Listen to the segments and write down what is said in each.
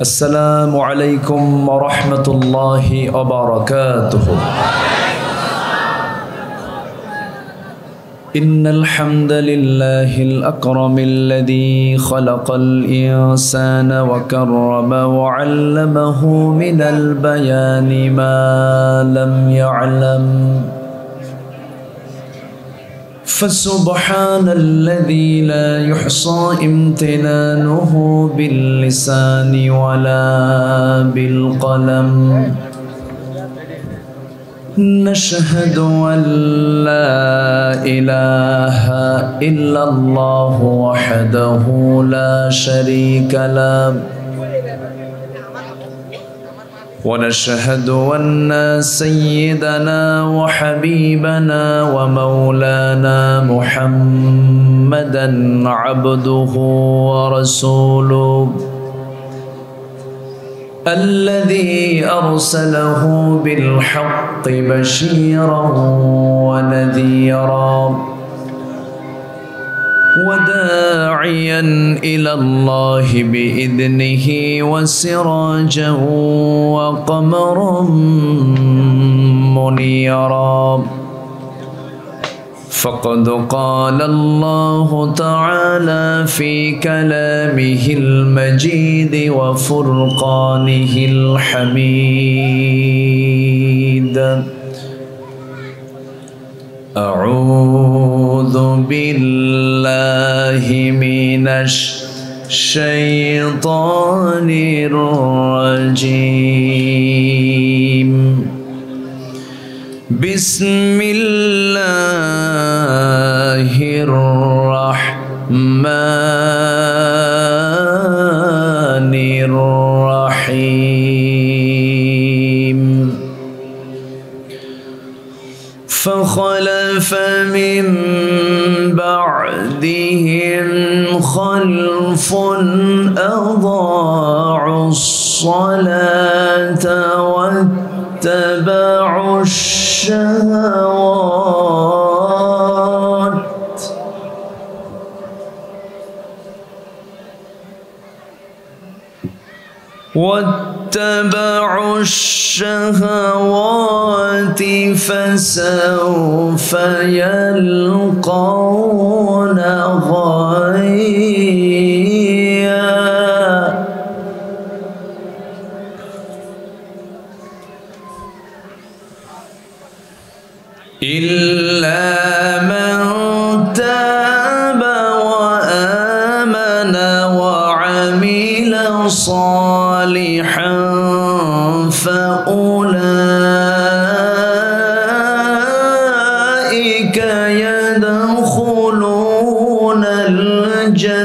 السلام عليكم ورحمة الله وبركاته. إن الحمد لله الأكرم الذي خلق الإنسان وكرم وعلمه من البيان ما لم يعلم، فسبحان الذي لا يحصى امتنانه باللسان ولا بالقلم. نشهد أن لا إله إلا الله وحده لا شريك له، ونشهد أن سيدنا وحبيبنا ومولانا محمدا عبده ورسوله الذي أرسله بالحق بشيرا ونذيرا وداعيا إلى الله بإذنه وسراجا وقمرا منيرا. فقد قال الله تعالى في كلامه المجيد وفرقانه الحميد: أعوذ بالله من الشيطان الرجيم. بسم الله الرحمن الرحيم. فخلف من بعدهم خلف أضاعوا الصلاة واتبعوا الشهوات فسوف يلقون غيا. إلا من تاب وآمن وعمل صالحا فأولئك يدخلون الجنة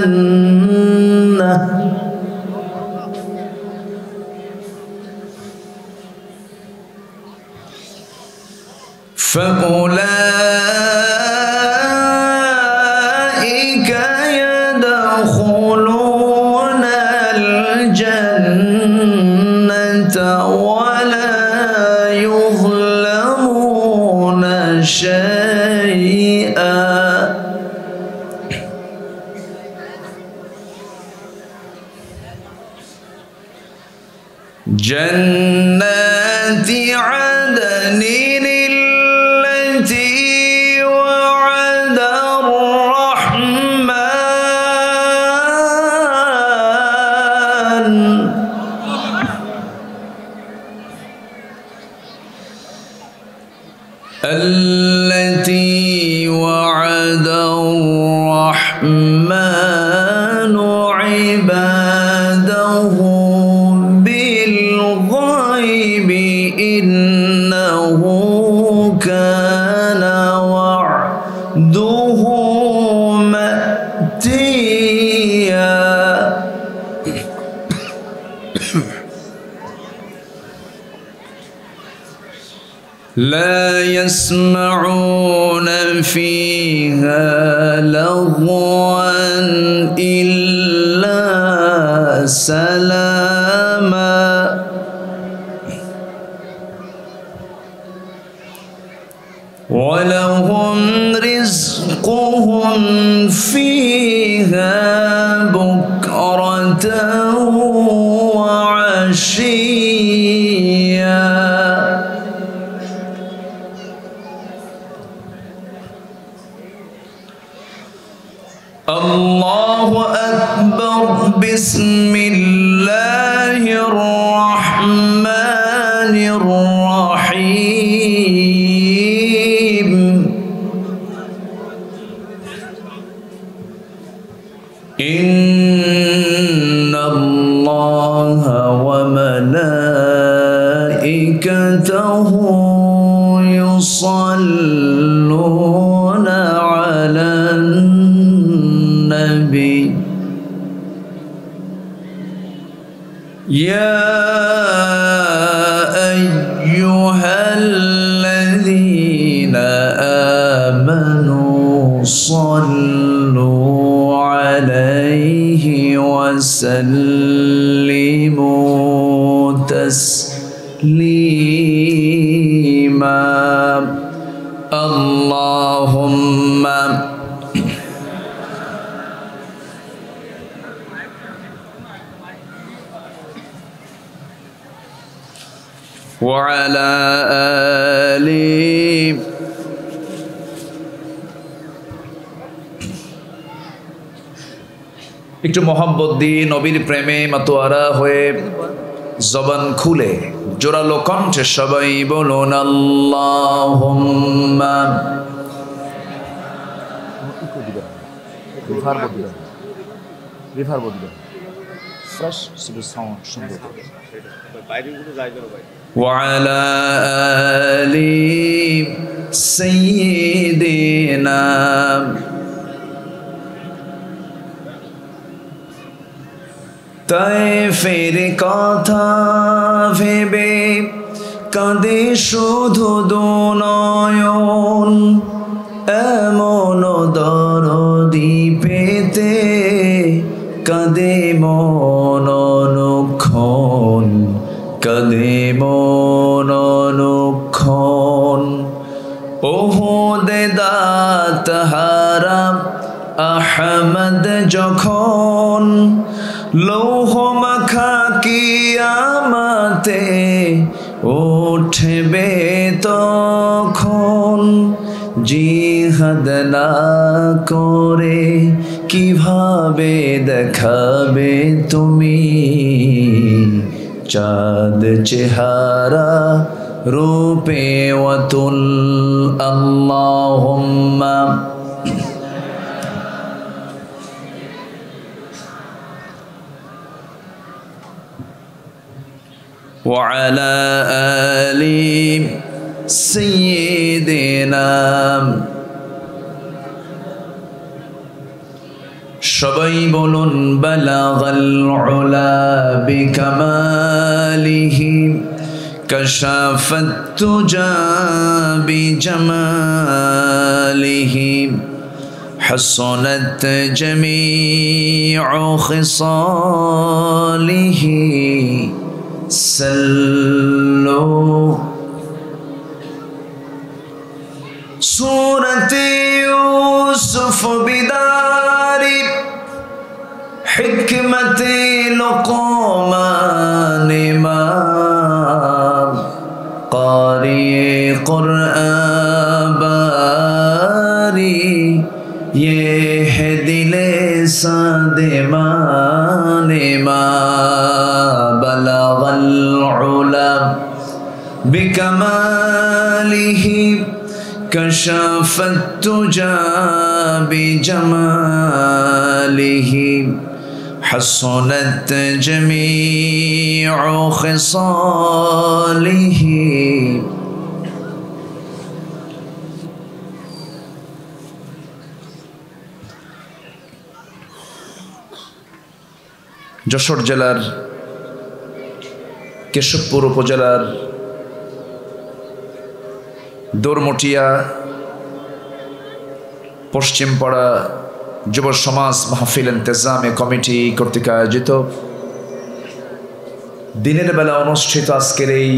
ولا يظلمون شيئا. جنات عدن التي وعد الرحمن التي وعد الرحمن عباده بالغيب إنه كان وعده مأتيا. لا يسمعون فيها لغوا إلا سلاما ولهم رزقهم فيها بكرة وعشيا. عشيا الله أكبر بسم الله الرحمن الرحيم إن الله وملائكته يصلون على النبي يا أيها الذين آمنوا صلوا عليه وسلموا تسليما اللهم وعلى آله একটু মোহাম্মত দিয়ে নবীর প্রেমে মাতোয়ারা হয়ে জবান খুলে জোরালো কণ্ঠে সবাই বলুন আল্লাহুম্মা রিভার বলবেন ফ্রেশ সুবহ সাউন্ড সুন্দর বাইরেগুলো যাই করো ভাই وعلى آل سيدنا তায়েফের কথা ভেবে কাঁদে শুধু দুনয়ন এমন দরদি পেতে কাঁদে মন অনুক্ষণ কাঁদে মন অনুক্ষণ ওহুদে দাঁত হারা আহমদ যখন লৌহ মাখা কিয়ামতে উঠবে তখন জিহাদ না করে কিভাবে দেখাবে তুমি চাঁদ চেহারা রূপে ওয়াতুল আল্লাহুম্মা وعلى آل سيدنا সবাই বলুন বালাগাল উলা বিকামালিহি কাশাফাত তুজা বিজামালিহি حصنت جميع خصاله سلوا سورة يوسف بدار حكمة لقمان ما قارئ قرآن باري يهدي لسان ما بلغ العلا بكماله كشف التجى بجماله حصنت جميع خصاله যশোর জেলার কেশবপুর উপজেলার দোরমটিয়া পশ্চিমপাড়া যুব সমাজ মাহফিল ইন্তেজামে কমিটি কর্তৃক আয়োজিত দিনের বেলা অনুষ্ঠিত আজকের এই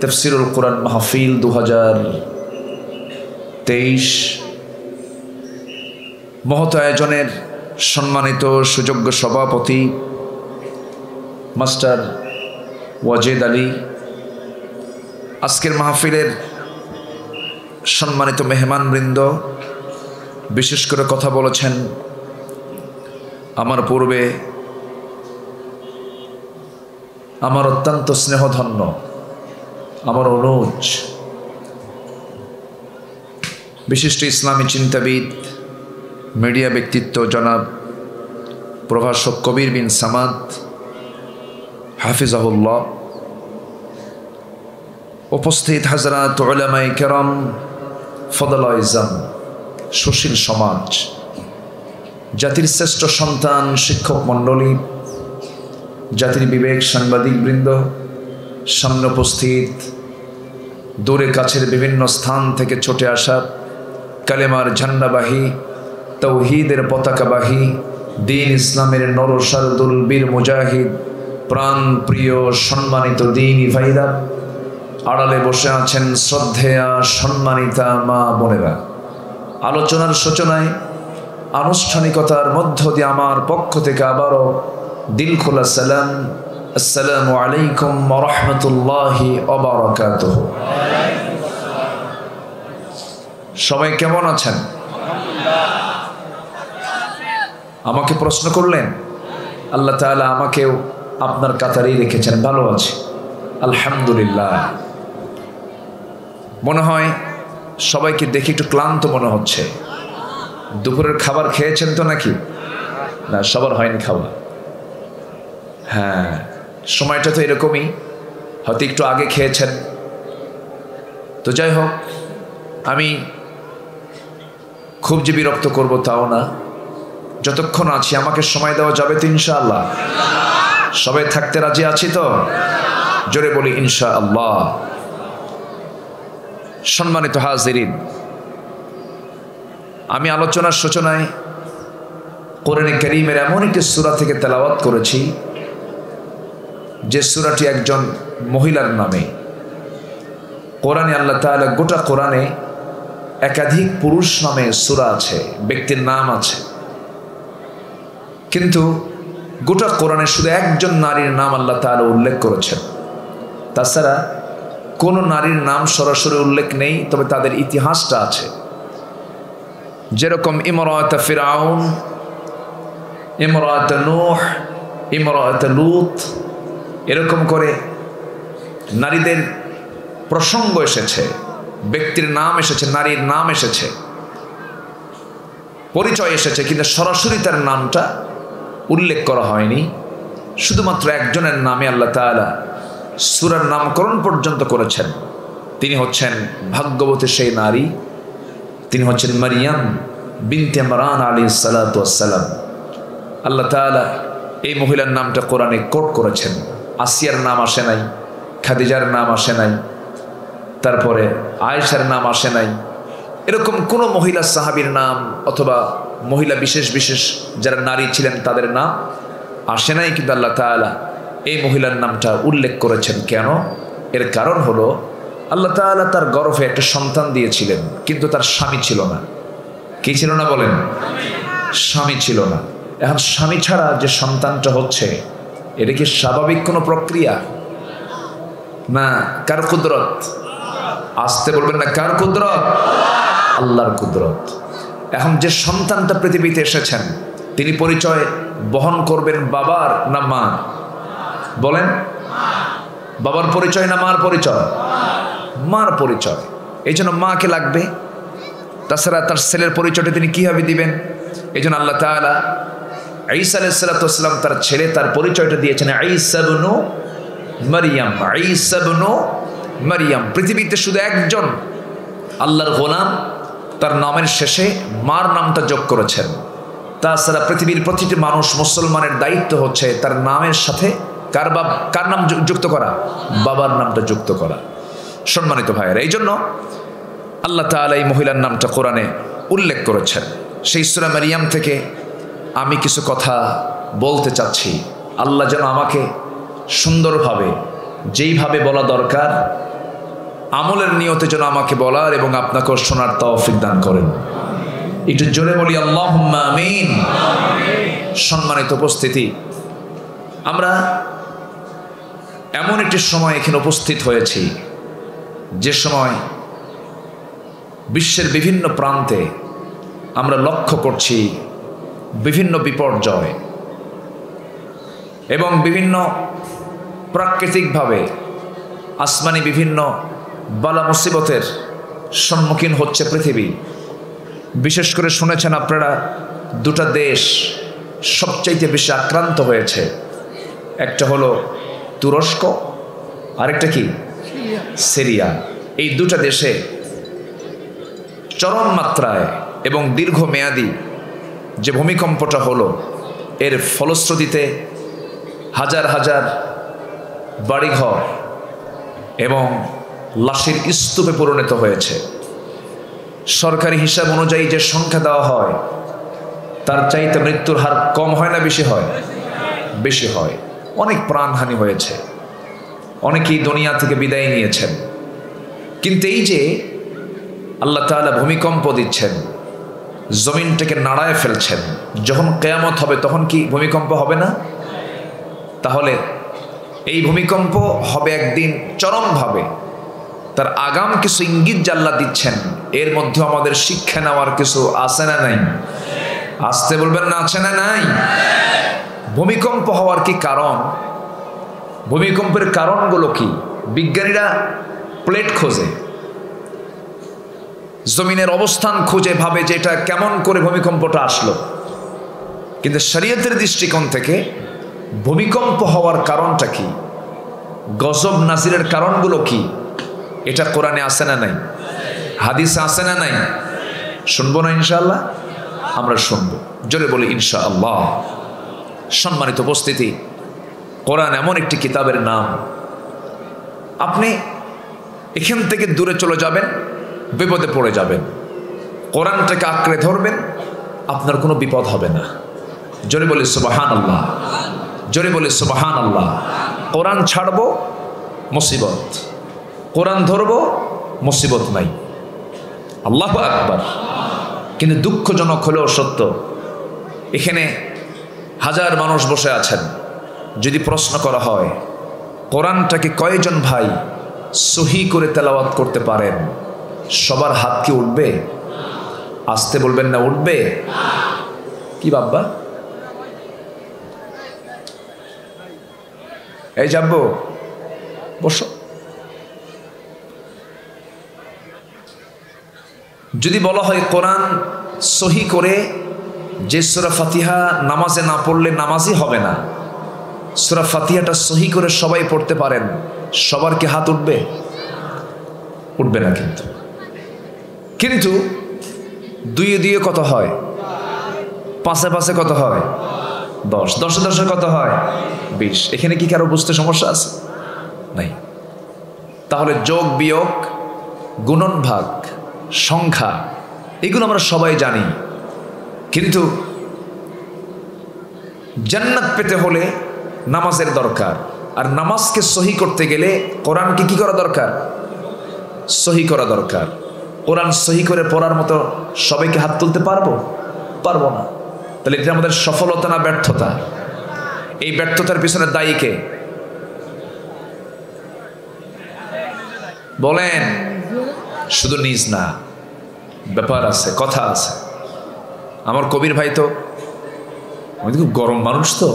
তাফসীরুল কোরআন মাহফিল 2023 মহৎ আয়োজনের সম্মানিত সুযোগ্য সভাপতি মাস্টার ওয়াজেদ আলী, আজকের মাহফিলের সম্মানিত মেহমানবৃন্দ, বিশেষ করে কথা বলেছেন আমার পূর্বে আমার অত্যন্ত স্নেহধন্য আমার অনুজ বিশিষ্ট ইসলামী চিন্তাবিদ, মিডিয়া ব্যক্তিত্ব জনাব প্রভাষক কবির বিন সামাদ হাফিজাহুল্লাহ, উপস্থিত হাজরাত উলামায়ে কেরাম, ফদলাইজাম, সুশীল সমাজ, জাতির শ্রেষ্ঠ সন্তান শিক্ষক মণ্ডলী, জাতির বিবেক সাংবাদিকবৃন্দ, সামনে উপস্থিত দূরে কাছের বিভিন্ন স্থান থেকে ছুটে আসা কালেমার ঝান্ডাবাহী, তৌহিদের পতাকাবাহী, দিন ইসলামের নরসারদুল বীর মুজাহিদ, প্রাণ প্রিয় সম্মানিত দিনী ভাইরা, আড়ালে বসে আছেন শ্রদ্ধেয়া সম্মানিতা মা বোনেরা, আলোচনার সূচনায় আনুষ্ঠানিকতার মধ্য দিয়ে আমার পক্ষ থেকে আবারও দিল খোলা সালাম, আসসালামু আলাইকুম ওয়া রাহমাতুল্লাহি ওয়া বারাকাতুহু। সবাই কেমন আছেন? আমাকে প্রশ্ন করলেন, আল্লাহ তাআলা আমাকেও আপনার কাতারেই রেখেছেন, ভালো আছি আলহামদুলিল্লাহ। মনে হয় সবাইকে দেখে একটু ক্লান্ত মনে হচ্ছে। দুপুরের খাবার খেয়েছেন তো নাকি? না, সবার হয়নি খাওয়া। হ্যাঁ, সময়টা তো এরকমই, হয়তো একটু আগে খেয়েছেন। তো যাই হোক, আমি খুব যে বিরক্ত করবো তাও না, যতক্ষণ আছি আমাকে সময় দেওয়া যাবে তো ইনশাআল্লাহ? সবাই থাকতে রাজি আছি তো? জোরে বলি ইনশাআল্লাহ। সম্মানিত হাজিরিন, আমি আলোচনার সূচনায় কোরআনে কারীমের এমন একটি সূরা থেকে তেলাওয়াত করেছি যে সূরাটি একজন মহিলার নামে। কোরআনে আল্লাহ তাআলা গোটা কোরআনে একাধিক পুরুষ নামে সূরা আছে, ব্যক্তির নাম আছে, কিন্তু গোটা কোরআনে শুধু একজন নারীর নাম আল্লাহ তাআলা উল্লেখ করেছেন। তাছাড়া কোনো নারীর নাম সরাসরি উল্লেখ নেই, তবে তাদের ইতিহাসটা আছে। যেরকম ইমরাত ফিরআউন, ইমরাত নূহ, ইমরাত লূত, এরকম করে নারীদের প্রসঙ্গ এসেছে, ব্যক্তির নাম এসেছে, নারীর নাম এসেছে, পরিচয় এসেছে, কিন্তু সরাসরি তার নামটা উল্লেখ করা হয়নি। শুধুমাত্র একজনের নামে আল্লাহ তাআলা সূরার নামকরণ পর্যন্ত করেছেন। তিনি হচ্ছেন ভাগ্যবতী সেই নারী, তিনি হচ্ছেন মারিয়াম বিনতে ইমরান আলাইহিস সালাতু ওয়াস সালাম। আল্লাহ তাআলা এই মহিলার নামটা কোরআনে কোট করেছেন। আসিয়ার নাম আসে নাই, খাদিজার নাম আসে নাই, তারপরে আয়েশার নাম আসে নাই, এরকম কোনো মহিলা সাহাবীর নাম অথবা মহিলা বিশেষ বিশেষ যারা নারী ছিলেন তাদের নাম আসে নাই, কিন্তু আল্লাহ তাআলা এই মহিলার নামটা উল্লেখ করেছেন। কেন? এর কারণ হলো আল্লাহ তাআলা তার গর্ভে একটা সন্তান দিয়েছিলেন, কিন্তু তার স্বামী ছিল না। কি ছিল না বলেন? স্বামী ছিল না। এখন স্বামী ছাড়া যে সন্তানটা হচ্ছে, এটা কি স্বাভাবিক কোনো প্রক্রিয়া? না, কার কুদরত? আসতে বলবেন না, কার কুদরত? আল্লাহর কুদরত। এখন যে সন্তানটা পৃথিবীতে এসেছেন, তিনি পরিচয় বহন করবেন বাবার না মা? বলেন, বাবার পরিচয় না মার পরিচয়? মার পরিচয়। এই জন্য মাকে লাগবে, তাছাড়া তার ছেলের পরিচয়টা তিনি কীভাবে দিবেন? এই জন্য আল্লাহ তাআলা ঈসা আলাইহিস সালাতু ওয়াস সালাম তার ছেলে, তার পরিচয়টা দিয়েছেন ঈসা ইবনু মারইয়াম। ঈসা ইবনু মারইয়াম পৃথিবীতে শুধু একজন আল্লাহর গোলাম, তার নামের শেষে মার নামটা যোগ করেছেন। তাছাড়া পৃথিবীর প্রতিটি মানুষ, মুসলমানের দায়িত্ব হচ্ছে তার নামের সাথে কার নাম যুক্ত করা? বাবার নামটা যুক্ত করা। সম্মানিত ভাইয়েরা, এই জন্য আল্লাহ তাআলা এই মহিলার নামটা কোরআনে উল্লেখ করেছেন। সেই সূরা মারইয়াম থেকে আমি কিছু কথা বলতে চাচ্ছি। আল্লাহ যেন আমাকে সুন্দরভাবে, যেইভাবে বলা দরকার, আমলের নিয়তে যেন আমাকে বলার এবং আপনাকেও শোনার তৌফিক দান করেন। একটু জোরে বলি আল্লাহুম্মা আমিন। সম্মানিত উপস্থিতি, আমরা এমন একটি সময় এখানে উপস্থিত হয়েছি যে সময় বিশ্বের বিভিন্ন প্রান্তে আমরা লক্ষ্য করছি বিভিন্ন বিপর্যয় এবং বিভিন্ন প্রাকৃতিকভাবে আসমানি বিভিন্ন বালা মুসিবতের সম্মুখীন হচ্ছে পৃথিবী। বিশেষ করে শুনেছেন আপনারা, দুটা দেশ সবচাইতে বেশি আক্রান্ত হয়েছে, একটা হলো তুরস্ক, আরেকটা কি সিরিয়া। এই দুটা দেশে চরম মাত্রায় এবং দীর্ঘমেয়াদী যে ভূমিকম্পটা হলো, এর ফলশ্রুতিতে হাজার হাজার বাড়িঘর এবং লাশের স্তূপে পরিণত হয়েছে। সরকারি হিসাব অনুযায়ী যে সংখ্যা দেওয়া হয় তার চাইতে মৃত্যুর হার কম হয় না বেশি হয়? বেশি হয়। অনেক প্রাণহানি হয়েছে, অনেকেই দুনিয়া থেকে বিদায় নিয়েছেন। কিন্তু এই যে আল্লাহ তাআলা ভূমিকম্প দিচ্ছেন, জমিনটাকে নাড়ায় ফেলছেন, যখন কিয়ামত হবে তখন কি ভূমিকম্প হবে না? তাহলে এই ভূমিকম্প হবে একদিন চরমভাবে। তার আগাম কিছু ইঙ্গিত যে আল্লাহ দিচ্ছেন, এর মধ্যে আমাদের শিক্ষা নেওয়ার কিছু আছে না নাই? আসতে বলবেন না, আছে না নাই? ভূমিকম্প হওয়ার কি কারণ? ভূমিকম্পের কারণগুলো কি? বিজ্ঞানীরা প্লেট খোঁজে, জমিনের অবস্থান খুঁজে, ভাবে যে এটা কেমন করে ভূমিকম্পটা আসলো। কিন্তু শরীয়তের দৃষ্টিকোণ থেকে ভূমিকম্প হওয়ার কারণটা কি, গজব নাজিরের কারণগুলো কি, এটা কোরআনে আছে না নাই? হাদিসে আছে না নাই? শুনবো না ইনশাআল্লাহ? আমরা শুনবো, জোরে বলি ইনশাআল্লাহ। সম্মানিত উপস্থিতি, কোরআন এমন একটি কিতাবের নাম, আপনি এখান থেকে দূরে চলে যাবেন, বিপদে পড়ে যাবেন। কোরআনটাকে আঁকড়ে ধরবেন, আপনার কোনো বিপদ হবে না। জোরে বলি সুবহানাল্লাহ, জোরে বলি সুবহানাল্লাহ। কোরআন ছাড়বো মুসিবত, কোরআন ধরবো মুসিবত নাই। আল্লাহু আকবার। কিন্তু দুঃখজনক হলেও সত্য, এখানে হাজার মানুষ বসে আছেন। যদি প্রশ্ন করা হয় কোরআনটাকে কয়জন ভাই সহি করে তেলাওয়াত করতে পারেন, সবার হাত কি উঠবে? আসতে বলবেন না, উঠবে? কি বাব্বা? এই যাবো, বসো। যদি বলা হয় কোরআন সহি করে, যে সূরা ফাতিহা নামাজে না পড়লে নামাজই হবে না, সূরা ফাতিহাটা সহি করে সবাই পড়তে পারেন, সবার কি হাত উঠবে? উঠবে না। কিন্তু দুইয়ে দুইয়ে কত হয়? পাঁচে পাঁচে কত হয়? 10, 10 10 কত হয়? 20। এখানে কি কারো বুঝতে সমস্যা আছে? নাই। তাহলে যোগ বিয়োগ, গুণন ভাগ, সংখ্যা, এগুলো আমরা সবাই জানি। কিন্তু জান্নাত পেতে হলে নামাজের দরকার, আর নামাজকে সহি করতে গেলে কোরআনকে কি করা দরকার? সহি করা দরকার। কোরআন সহি করে পড়ার মতো সবাইকে হাত তুলতে পারবো? পারবো না। তাহলে এটা আমাদের সফলতা না ব্যর্থতা? এই ব্যর্থতার পিছনে দায়ী কে? বলেন। শুধু নিজ না, ব্যাপার আছে, কথা আছে। আমার কবির ভাই তো খুব গরম মানুষ, তো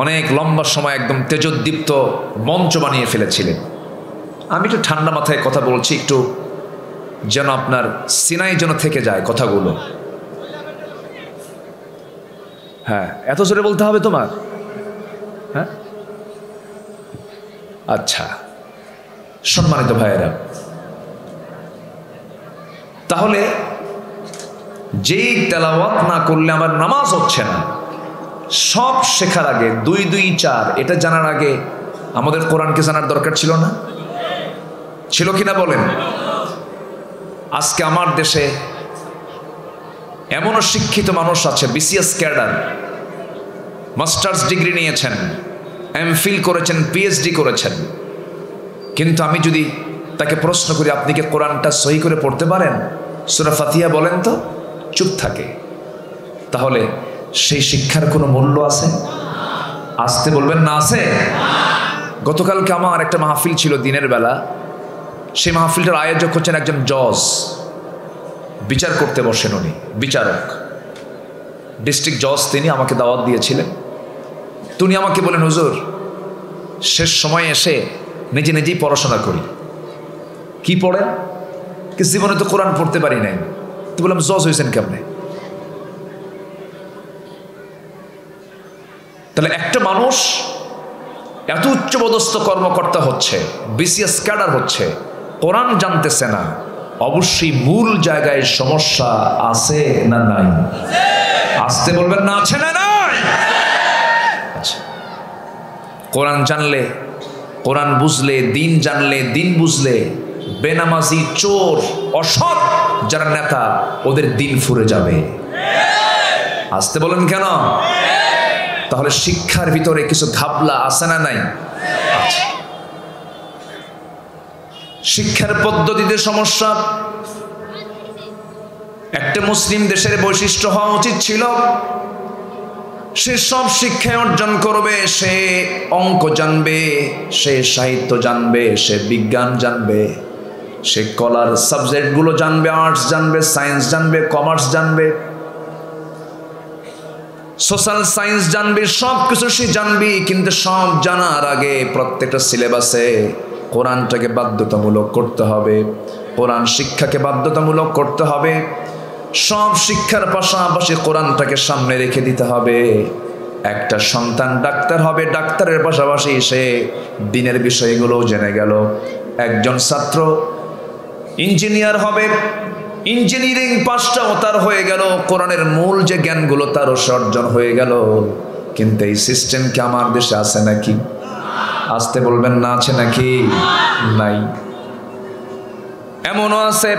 অনেক লম্বা সময় একদম তেজোদ্দীপ্ত মঞ্চ বানিয়ে ফেলেছিলেন। আমি একটু ঠান্ডা মাথায় কথা বলছি, একটু যেন আপনার সিনাই যেন থেকে যায় কথাগুলো। হ্যাঁ, এত জোরে বলতে হবে তোমার? হ্যাঁ, আচ্ছা। সম্মানিত ভাইয়েরা, তাহলে যেই তেলাওয়াত না করলে আমার নামাজ হচ্ছে না, সব শেখার আগে 2 2 4 এটা জানার আগে আমাদের কোরআনকে জানার দরকার ছিল না? ছিল কিনা বলেন? আজকে আমার দেশে এমনও শিক্ষিত মানুষ আছে, বিসিএস ক্যাডার, মাস্টার্স ডিগ্রি নিয়েছেন, এমফিল করেছেন, পিএইচডি করেছেন, কিন্তু আমি যদি তাকে প্রশ্ন করি আপনি কি কোরআনটা সহি করে পড়তে পারেন, সূরা ফাতিহা বলেন তো, চুপ থাকে। তাহলে সেই শিক্ষার কোনো মূল্য আছে? আসতে বলবেন না আছে? গতকালকে আমার একটা মাহফিল ছিল দিনের বেলা। সেই মাহফিলটার আয়োজক হচ্ছেন একজন জজ, বিচার করতে বসেন উনি, বিচারক, ডিস্ট্রিক্ট জজ। তিনি আমাকে দাওয়াত দিয়েছিলেন। তিনি আমাকে বলেন, হুজুর শেষ সময় এসে নিজে নিজেই পড়াশোনা করি। কি পড়েন? কি জীবনে তো কোরআন পড়তে পারি নাই। তো বললাম, জজ হয়েছেন কেমনে? তাহলে একটা মানুষ এত উচ্চপদস্থ কর্মকর্তা হচ্ছে, বিসিএস ক্যাডার হচ্ছে, কোরআন জানতেছে না, অবশ্যই মূল জায়গায় সমস্যা আছে না নাই? আসতে বলবেন না আছে না নাই? আচ্ছা, কোরআন জানলে, কোরআন বুঝলে, দিন জানলে, দিন বুঝলে, বেনামাজি, চোর, অসৎ যারা নেতা, ওদের দিন ফুরে যাবে। আসতে বলেন কেন? তাহলে শিক্ষার ভিতরে কিছু ঘাবলা আছে না নাই? আচ্ছা, শিক্ষার পদ্ধতিতে সমস্যা। একটা মুসলিম দেশের বৈশিষ্ট্য হওয়া উচিত ছিল, সে সব শিক্ষা অর্জন করবে, সে অঙ্ক জানবে, সে সাহিত্য জানবে, সে বিজ্ঞান জানবে, সে কলার সাবজেক্টগুলো জানবে, আর্টস জানবে, সায়েন্স জানবে, কমার্স জানবে, সোশ্যাল সায়েন্স জানবে, সব কিছু সে জানবে। কিন্তু সব জানার আগে প্রত্যেকটা সিলেবাসে কোরআনটাকে বাধ্যতামূলক করতে হবে, কোরআন শিক্ষাকে বাধ্যতামূলক করতে হবে। সব শিক্ষার পাশাপাশি কোরআনটাকে সামনে রেখে দিতে হবে। একটা সন্তান ডাক্তার হবে, ডাক্তারের পাশাপাশি সে দিনের বিষয়গুলো জেনে গেল। একজন ছাত্র ইঞ্জিনিয়ার হবে, ইঞ্জিনিয়ারিং পাসটাও তার হয়ে গেল, কোরআনের মূল যে জ্ঞানগুলো তারও অর্জন হয়ে গেল। কিন্তু এই সিস্টেম কি আমার দেশে আছে নাকি? আসতে বলবেন না আছে নাকি? নাই। এমনও আছে,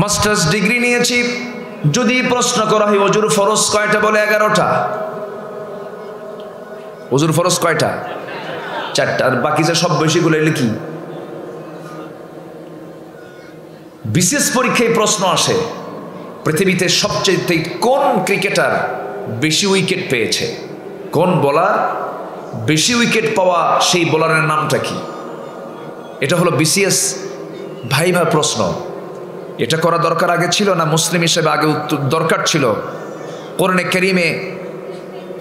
মাস্টার্স ডিগ্রি নিয়েছি, যদি প্রশ্ন করা হয় ওজুর ফরজ কয়টা, বলে 11টা। ওজুর ফরজ কয়টা? 4টা। আর বাকি যে সব বেশিগুলো এলে কি? বিশেষ পরীক্ষায় প্রশ্ন আসে, পৃথিবীতে সবচেয়ে কোন ক্রিকেটার বেশি উইকেট পেয়েছে, কোন বোলার বেশি উইকেট পাওয়া, সেই বোলারের নামটা কি? এটা হলো বিসিএস ভাইভার প্রশ্ন। এটা করা দরকার আগে ছিল না? মুসলিম হিসেবে আগে দরকার ছিল। কোরআনে কারীমে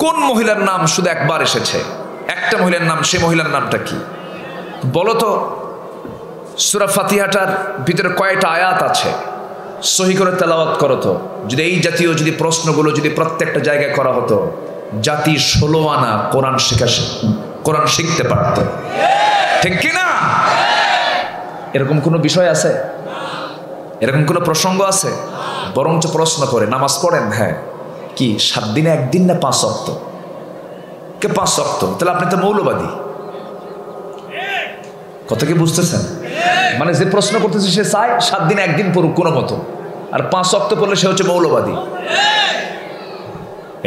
কোন মহিলার নাম শুধু একবার এসেছে, একটা মহিলার নাম, সেই মহিলার নামটা কি বলো তো? সূরা ফাতিহাটার ভিতরে কয়টা আয়াত আছে? সহি করে তেলাওয়াত করো তো। যদি এই জাতীয় যদি প্রশ্নগুলো যদি প্রত্যেকটা জায়গায় করা হতো, জাতি 16 আনা কোরআন শিখতে পারত। ঠিক কিনা? এরকম কোনো বিষয় আছে? এরকম কোনো প্রসঙ্গ আছে? বরঞ্চ প্রশ্ন করে, নামাজ পড়েন? হ্যাঁ। কি 7 দিনে 1 দিন না 5 ওয়াক্ত? কে 5 ওয়াক্ত? তাহলে আপনি তো মৌলবাদী। কথা কি বুঝতেছেন? মানে যে প্রশ্ন করতেছে সে চায় 7 দিনে 1 দিন পড়ুক কোনো মতো, আর 5 ওয়াক্ত পড়লে সে হচ্ছে মৌলবাদী।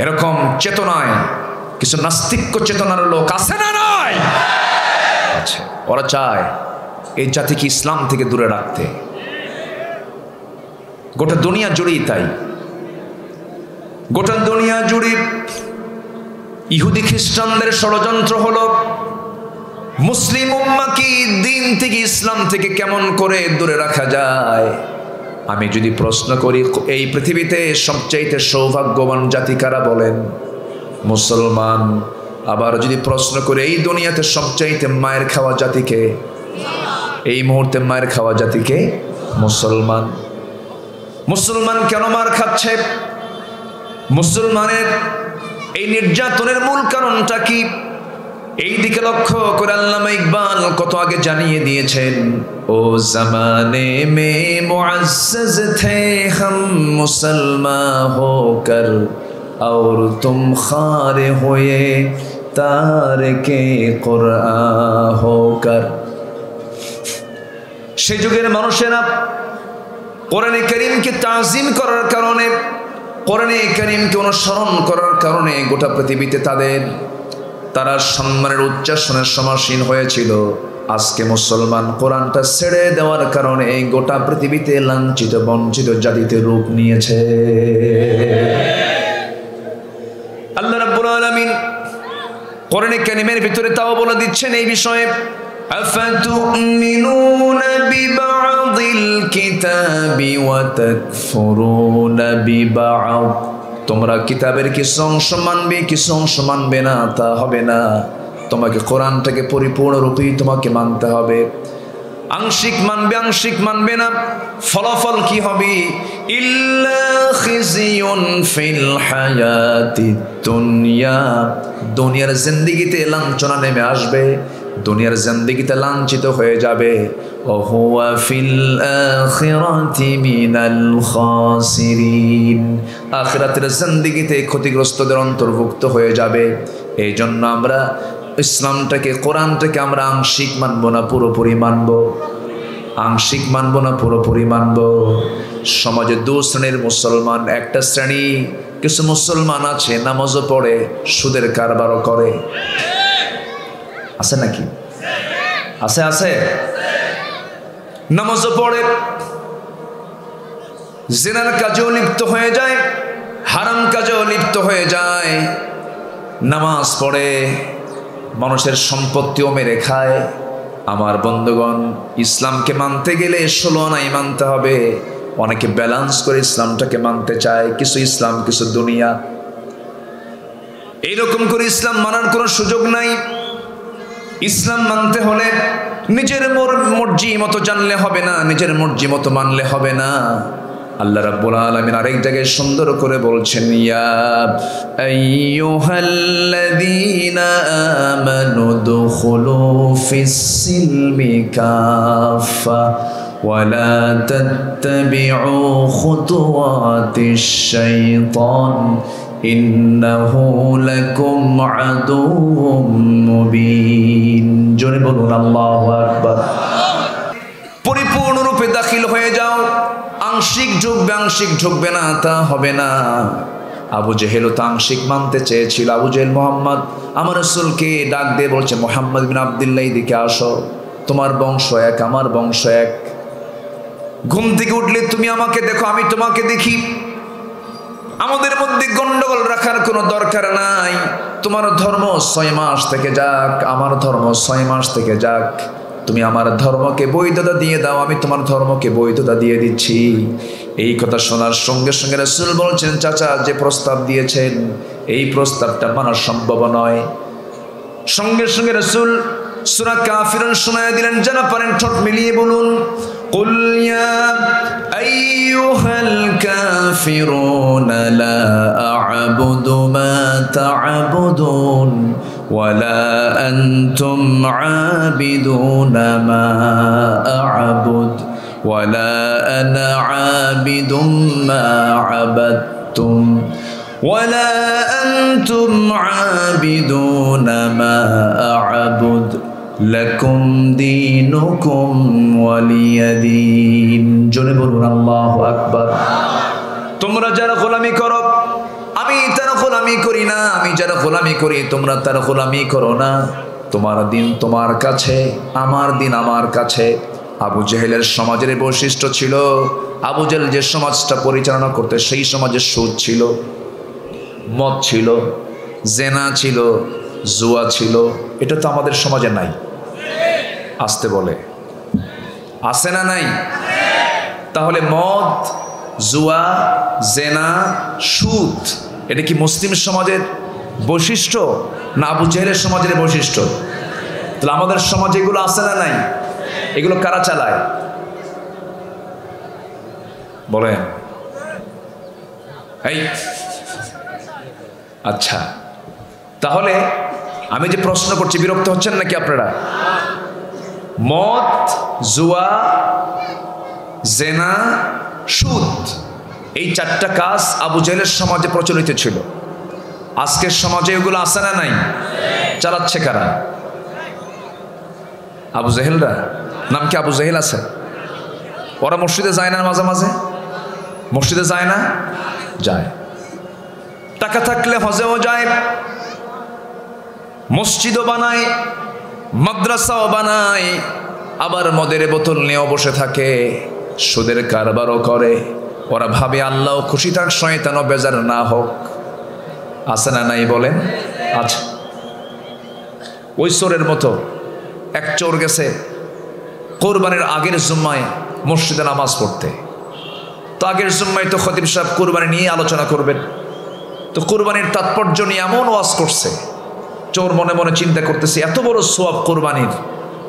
এরকম চেতনায় কিছু নাস্তিক্য চেতনার লোক আছে না নাই? আচ্ছা, ওরা চায় এই জাতিকে ইসলাম থেকে দূরে রাখতে। গোটা দুনিয়া জুড়েই তাই। গোটা দুনিয়া জুড়ে ইহুদি খ্রিস্টানদের ষড়যন্ত্র হলো মুসলিম উম্মাহকে দিন থেকে, ইসলাম থেকে কেমন করে দূরে রাখা যায়। আমি যদি প্রশ্ন করি, এই পৃথিবীতে সবচাইতে সৌভাগ্যবান জাতি কারা বলেন? মুসলমান। আবার যদি প্রশ্ন করি, এই দুনিয়াতে সবচাইতে মায়ের খাওয়া জাতিকে, এই মুহূর্তে মায়ের খাওয়া জাতিকে? মুসলমান। মুসলমান কেন মার খাচ্ছে? মুসলমানের এই নির্যাতনের মূল কারণটা কি? এই দিকে লক্ষ্য করে আল্লামা ইকবাল কত আগে জানিয়ে দিয়েছেন, ও জামানে মে মুআজ্জাজ থে হাম মুসলমান হোকর और तुम खारे हुए तारके कुरआन होकर। সেই যুগের মানুষেরা কোরআনে কারীমকে তাজিম করার কারণে, কোরআনে কারীমকে অনুসরণ করার কারণে গোটা পৃথিবীতে তারা সম্মানের উচ্চাসনের সমাসীন হয়েছিল। আজকে মুসলমান কোরআনটা ছেড়ে দেওয়ার কারণে গোটা পৃথিবীতে লাঞ্ছিত বঞ্চিত জাতিতে রূপ নিয়েছে। আল্লাহ রাব্বুল আলামিন কোরআনে কারিমের ভিতরে তাও বলে দিচ্ছেন এই বিষয়ে, আফাতুমিনুনা বিবা'দিল কিতাবি ওয়া তাকফুরুনা বিবা'দ, তোমরা কিতাবের কিছু অংশ মানবে কিছু অংশ মানবে না, তা হবে না। তোমাকে কোরআনটাকে পরিপূর্ণরূপে তোমাকে মানতে হবে। আংশিক মানবে আংশিক মানবে না, ফলাফল কি হবে? ইল্লা খিজিয়ুন ফিল হায়াতিদ দুনিয়া, দুনিয়ার জিন্দেগিতে লাঞ্ছনা নেমে আসবে, দুনিয়ার জিন্দেগিতে লাঞ্ছিত হয়ে যাবে। ওয়া হুয়া ফিল আখিরাতি মিনাল খাসিরিন, আখিরাতের জিন্দেগিতে ক্ষতিগ্রস্তদের অন্তর্ভুক্ত হয়ে যাবে। এই জন্য আমরা ইসলামটাকে, কোরআনটাকে আমরা আংশিক মানবো না পুরোপুরি মানবো, আংশিক মানবো না পুরোপুরি মানবো। সমাজে দু শ্রেণীর মুসলমান, একটা শ্রেণী কিছু মুসলমান আছে নামাজও পড়ে সুদের কারবারও করে, আছে নাকি? আছে আছে, নামাজও পড়ে, জিনার কাজেও লিপ্ত হয়ে যায়, হারাম কাজেও লিপ্ত হয়ে যায়, নামাজ পড়ে, মানুষের সম্পত্তিও মেরে খায়। আমার বন্ধুগণ, ইসলামকে মানতে গেলে 16 আনাই মানতে হবে। অনেকে ব্যালেন্স করে ইসলামটাকে মানতে চায়, কিছু ইসলাম কিছু দুনিয়া, এইরকম করে ইসলাম মানার কোনো সুযোগ নাই। ইসলাম মানতে হলে নিজের মর্জি মতো জানলে হবে না, নিজের মর্জি মতো মানলে হবে না। আল্লাহ রাব্বুল আলামিন আরেক জায়গায় সুন্দর করে বলছেন, ইয়া আইয়ুহাল্লাযীনা আমানু দুখুলু ফিস-সিলমি কাফা ওয়া লা তাত্তাবিউ খুতুওয়াতিশ শাইতান ইন্নাহু লাকুম আদুউম মুবিন। জোরে বলুন আল্লাহু আকবার। পরিপূর্ণরূপে দাখিল হয়ে যাও, আংশিক ঢুকবে আংশিক ঢুকবে না, তা হবে না। আবু জেহেলও তো আংশিক মানতে চেয়েছিল। আবু জেহেল মোহাম্মদ আমার রাসূলকে ডাক দিয়ে বলছে, মোহাম্মদ বিন আব্দুল্লাহ দিকে আসো, তোমার বংশ এক আমার বংশ এক, ঘুম থেকে উঠলে তুমি আমাকে দেখো আমি তোমাকে দেখি, আমাদের মধ্যে গন্ডগোল রাখার কোনো দরকার নাই। তোমার ধর্ম 6 মাস থেকে যাক, আমার ধর্ম 6 মাস থেকে যাক, তুমি আমার ধর্মকে বৈধতা দিয়ে দাও, আমি তোমার ধর্মকে বৈধতা দিয়ে দিচ্ছি। এই কথা শোনার সঙ্গে সঙ্গে রাসূল বলছেন, চাচা যে প্রস্তাব দিয়েছেন এই প্রস্তাবটা মানা সম্ভব নয়। সঙ্গে সঙ্গে রাসূল সূরা কাফিরুন শোনায় দিলেন, যারা পারেন ঠোঁট মিলিয়ে বলুন, কুল ইয়া আইয়ুহাল কাফিরুনা লা আ'বুদু মা তা'বুদুন ওয়ালা আনতুম আবিদুনা মা আ'বুদ ওয়ালা আনা আবিদুম মা আবাদতুম ওয়ালা আনতুম আবিদুনা মা আ'বুদ লাকুম দীনুকুম ওয়ালিয়াদিন। জোরে বলুন আল্লাহু আকবার। তোমরা যারা গোলামি করো আমি তার গোলামি করি না, আমি যারা গোলামি করি তোমরা তার গোলামি করো না। তোমার দিন তোমার কাছে, আমার দিন আমার কাছে। আবু জেহেলের সমাজের বৈশিষ্ট্য ছিল, আবু জেহেল যে সমাজটা পরিচালনা করতে সেই সমাজে সুদ ছিল, মদ ছিল, জেনা ছিল, জুয়া ছিল। এটা তো আমাদের সমাজে নাই। আসতে বলে আছে না নাই? তাহলে মদ, জুয়া, জেনা, সুদ এটা কি মুসলিম সমাজের বৈশিষ্ট্য না আবু জেহেলের সমাজের বৈশিষ্ট্য? তাহলে আমাদের সমাজে এগুলো আছে না নাই? এগুলো কারা চালায় বলেন? এই আচ্ছা, তাহলে আমি যে প্রশ্ন করছি বিরক্ত হচ্ছেন নাকি আপনারা? মদ, জুয়া, জেনা, সুদ এই 4টা কাজ আবু জেহেলের সমাজে প্রচলিত ছিল। আজকের সমাজে এগুলো আছে না নাই? চালাচ্ছে কারা? আবু জেহেলরা। নাম কি আবু জেহেল আছে? ওরা মসজিদে যায় না? মাঝে মাঝে মসজিদে যায় না? যায়। টাকা থাকলে হজেও যায়, মসজিদও বানায়, মাদ্রাসাও বানায়, আবার মদের বোতল নিয়েও বসে থাকে, সুদের কারবারও করে। ওরা ভাবে আল্লাহ খুশি থাক, শয়তানও বেজার না হোক। আছে না নাই বলেন? আচ্ছা, ওই চোরের মতো এক চোর গেছে কোরবানির আগের জুম্মায় মসজিদে নামাজ পড়তে। তো আগের জুম্মায় তো খতিব সাহেব কোরবানি নিয়ে আলোচনা করবেন, তো কোরবানির তাৎপর্য নিয়ে এমন ওয়াজ করছে, চোর মনে মনে চিন্তা করতেছে এত বড় সোয়াব কোরবানির,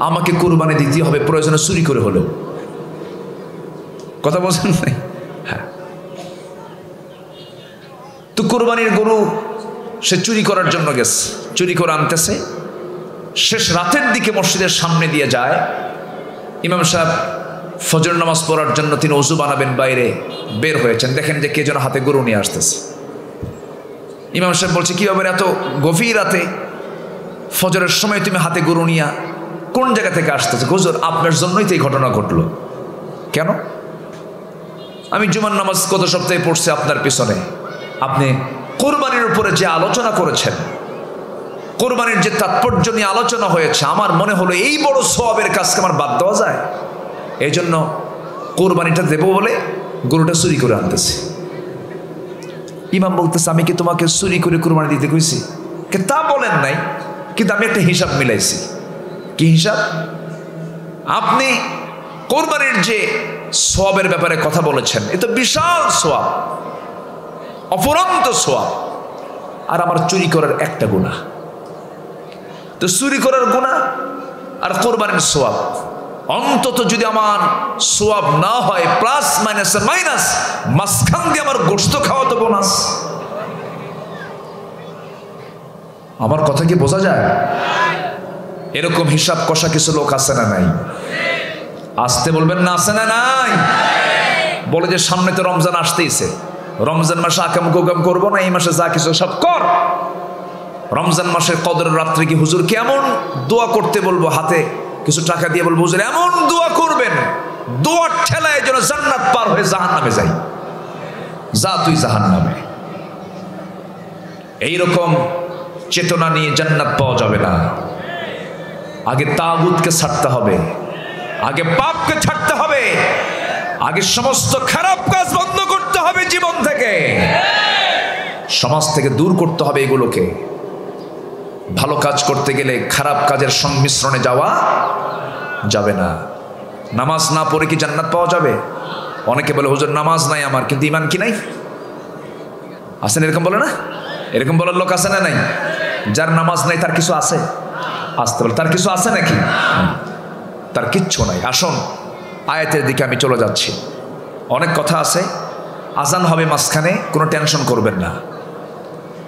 আমাকে কোরবানি দিতে হবে, প্রয়োজনে চুরি করে হলেও। কথা বলছেন নাই? হ্যাঁ। তো কোরবানির গরু সে চুরি করার জন্য গেছে, চুরি করে আনতেছে। শেষ রাতের দিকে মসজিদের সামনে দিয়ে যায়। ইমাম সাহেব ফজর নামাজ পড়ার জন্য তিনি ওযু বানাবেন, বাইরে বের হয়েছেন, দেখেন যে কে যেন হাতে গরু নিয়ে আসতেছে। ইমাম সাহেব বলছে, কি ব্যাপার, এত গভীর রাতে ফজরের সময় তুমি হাতে গরু নিয়ে কোন জায়গা থেকে আসতেছে? হুজুর, আপনার জন্যই তো এই ঘটনা ঘটলো। কেন? আমি জুমার নামাজ গত সপ্তাহে পড়ছি আপনার পিছনে, আপনি কোরবানির উপরে যে আলোচনা করেছেন, কোরবানির যে তাৎপর্য নিয়ে আলোচনা হয়েছে, আমার মনে হলো এই বড় সওয়াবের কাজকে আমার বাদ দেওয়া যায়, এই জন্য কোরবানিটা দেবো বলে গরুটা চুরি করে আনতেছি। ইমাম বলতেছে, আমি কি তোমাকে চুরি করে কোরবানি দিতে কইছি? তা বলেন নাই, কিন্তু আমি একটা হিসাব মিলাইছি। কি হিসাব? আপনি কোরবানির যে সওয়াবের ব্যাপারে কথা বলেছেন, এ তো বিশাল সওয়াব, অপরন্ত সওয়াব, আর আমার চুরি করার একটা গুনাহ। তো চুরি করার গুনাহ আর কোরবানির সওয়াব, অন্তত যদি আমার সওয়াব না হয়, প্লাস মাইনাস মাইনাস, মাঝখান দিয়ে আমার গোশত খাওয়া তো বোনাস। আমার কথা কি বোঝা যায়? এরকম হিসাব কষা কিছু লোক আছে না নাই? আসতে বলবেন না, আছে না নাই? বলে যে সামনে তো রমজান আসতেইছে, রমজান মাসে আকাম কুকাম করবো না, এই মাসে যা কিছু সব কর। রমজান মাসের কদরের রাত্রে কি হুজুর কেমন দোয়া করতে বলবো, হাতে কিছু টাকা দিয়ে বলবো, হুজুর এমন দোয়া করবেন, দোয়ার ঠেলায় যেন জান্নাত পার হয়ে জাহান্নামে যাই, যা তুই জাহান্নামে। এইরকম চেতনা নিয়ে জান্নাত পাওয়া যাবে না। আগে তাগুতকে ছাড়তে হবে, আগে পাপকে ছাড়তে হবে, আগে সমস্ত খারাপ কাজ বন্ধ করতে হবে জীবন থেকে, সমাজ থেকে দূর করতে হবে এগুলোকে। ভালো কাজ করতে গেলে খারাপ কাজের সংমিশ্রণে যাওয়া যাবে না। নামাজ না পড়ে কি জান্নাত পাওয়া যাবে? অনেকে বলে, হুজুর নামাজ নাই আমার, কিন্তু ঈমান কি নাই? আছেন এরকম বলে না? এরকম বলার লোক আছে না নাই? যার নামাজ নাই তার কিছু আছে? আসতে বলে, তার কিছু আছে নাকি? তার কিচ্ছু নাই। আসুন আয়াতের দিকে আমি চলে যাচ্ছি। অনেক কথা আছে, আজান হবে মাঝখানে, কোনো টেনশন করবেন না।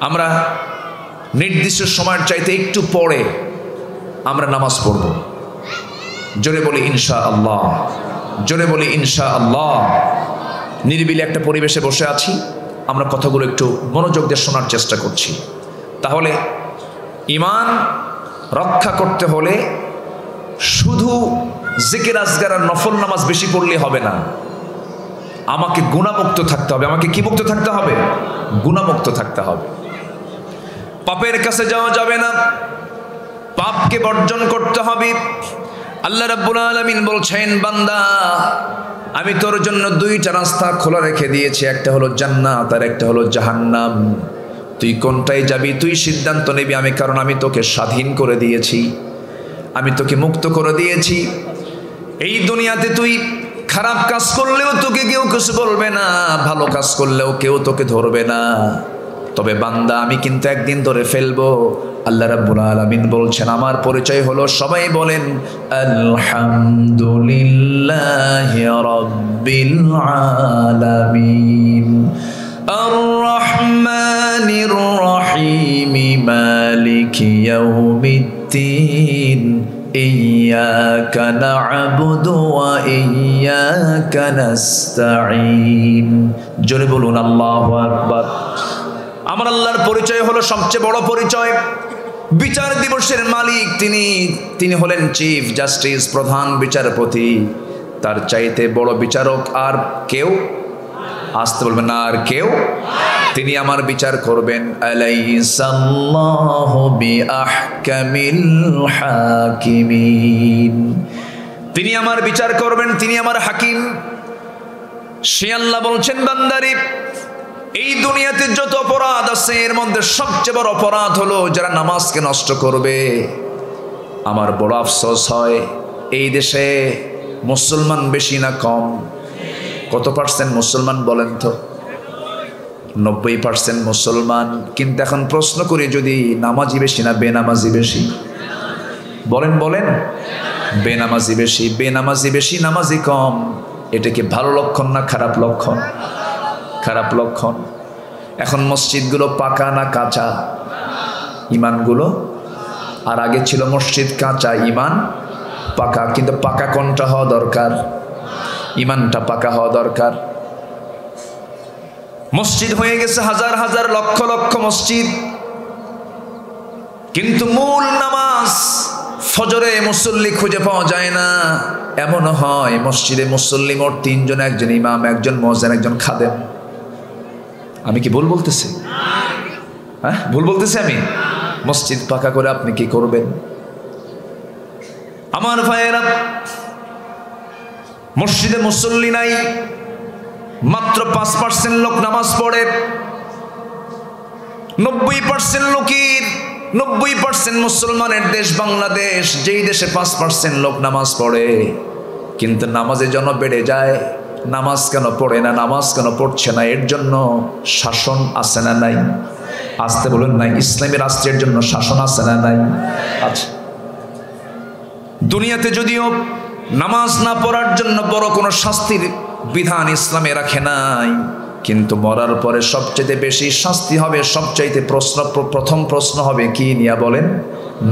আমরা নির্দিষ্ট সময়ের চাইতে একটু পরে আমরা নামাজ পড়ব। জোরে বলি ইনশাআল্লাহ, জোরে বলি ইনশাআল্লাহ। নিরিবিলি একটা পরিবেশে বসে আছি, আমরা কথাগুলো একটু মনোযোগ দিয়ে শোনার চেষ্টা করছি। তাহলে ঈমান রক্ষা করতে হলে শুধু জিকির আজকার আর নফল নামাজ বেশি পড়লে হবে না, আমাকে গুনাহমুক্ত থাকতে হবে। আমাকে কি মুক্ত থাকতে হবে? গুনাহমুক্ত থাকতে হবে। পাপের কাছে যাওয়া যাবে না, পাপকে বর্জন করতে হবে। আল্লাহ রাব্বুল আলামিন বলছেন, বান্দা আমি তোর জন্য দুইটা রাস্তা খোলা রেখে দিয়েছি, একটা হলো জান্নাত আর একটা হলো জাহান্নাম। তুই কোনটায় যাবি তুই সিদ্ধান্ত নিবি। আমি কারণ আমি তোকে স্বাধীন করে দিয়েছি, আমি তোকে মুক্ত করে দিয়েছি। এই দুনিয়াতে তুই খারাপ কাজ করলেও তোকে কেউ কিছু বলবে না, ভালো কাজ করলেও কেউ তোকে ধরবে না। তবে বান্দা আমি কিন্তু একদিন ধরে ফেলবো। আল্লাহ রাব্বুল আলামিন বলছেন, আমার পরিচয় হলো, সবাই বলেন আলহামদুলিল্লাহি রাব্বিল আলামিন আর রহমানির রহিম মালিকি ইয়াউমিদ্দিন ইয়্যাকা না'বুদু ওয়া ইয়্যাকা নাস্তাঈন। জোরে বলুন আল্লাহু আকবার। আমার আল্লাহর পরিচয় হলো সবচেয়ে বড় পরিচয়। বিচার দিবসের মালিক তিনি হলেন চিফ জাস্টিস, প্রধান বিচারপতি। তার চাইতে বড় বিচারক আর কেউ, আসতে বলবেন না, আর কেউ। তিনি আমার বিচার করবেন। আলাইসাল্লাহু বিআহকামিল হাকিমিন। তিনি আমার বিচার করবেন, তিনি আমার হাকিম। সে আল্লাহ বলছেন, বান্দারে এই দুনিয়াতে যত অপরাধ আছে এর মধ্যে সবচেয়ে বড় অপরাধ হলো যারা নামাজকে নষ্ট করবে। আমার বড় আফসোস হয়, এই দেশে মুসলমান বেশি না কম? কত পার্সেন্ট মুসলমান বলেন তো? 90% মুসলমান। কিন্তু এখন প্রশ্ন করি, যদি নামাজি বেশি না বেনামাজি বেশি? বলেন বলেন। বেনামাজি বেশি। বেনামাজি বেশি, নামাজি কম। এটা কি ভালো লক্ষণ না খারাপ লক্ষণ? খারাপ লক্ষণ। এখন মসজিদগুলো পাকা না কাঁচা? ইমানগুলো। আর আগে ছিল মসজিদ কাঁচা, ইমান পাকা। কিন্তু পাকা কোনটা হওয়া দরকার? ইমানটা পাকা হওয়া দরকার। মসজিদ হয়ে গেছে হাজার হাজার লক্ষ লক্ষ মসজিদ, কিন্তু মূল নামাজ ফজরে মুসল্লি খুঁজে পাওয়া যায় না। এমনও হয় মসজিদে মুসল্লি মোট 3 জন, একজন ইমাম, একজন মুয়াজ্জিন, একজন খাদেম। আমি কি ভুল বলতেছি? হ্যাঁ, ভুল বলতেছি আমি? মসজিদ পাকা করে আপনি কি করবেন? আমার ভাইয়েরা, মসজিদে মুসল্লি নাই, মাত্র 5% লোক নামাজ পড়ে। 90% লোকের, 90% মুসলমানের দেশ বাংলাদেশ, যেই দেশে 5% লোক নামাজ পড়ে, কিন্তু নামাজের জন্য বেড়ে যায়। নামাজ কেন পড়ে না, নামাজ কেন পড়ছে না? এর জন্য শাসন আছে না নাই? আসতে বলুন নাই। ইসলামী রাষ্ট্রের জন্য শাসন আছে না নাই? আচ্ছা, দুনিয়াতে যদিও নামাজ না পড়ার জন্য বড় কোনো শাস্তির বিধান ইসলামে রাখে নাই, কিন্তু মরার পরে সবচেয়ে বেশি শাস্তি হবে, সবচাইতে প্রথম প্রশ্ন হবে কি নিয়ে বলেন?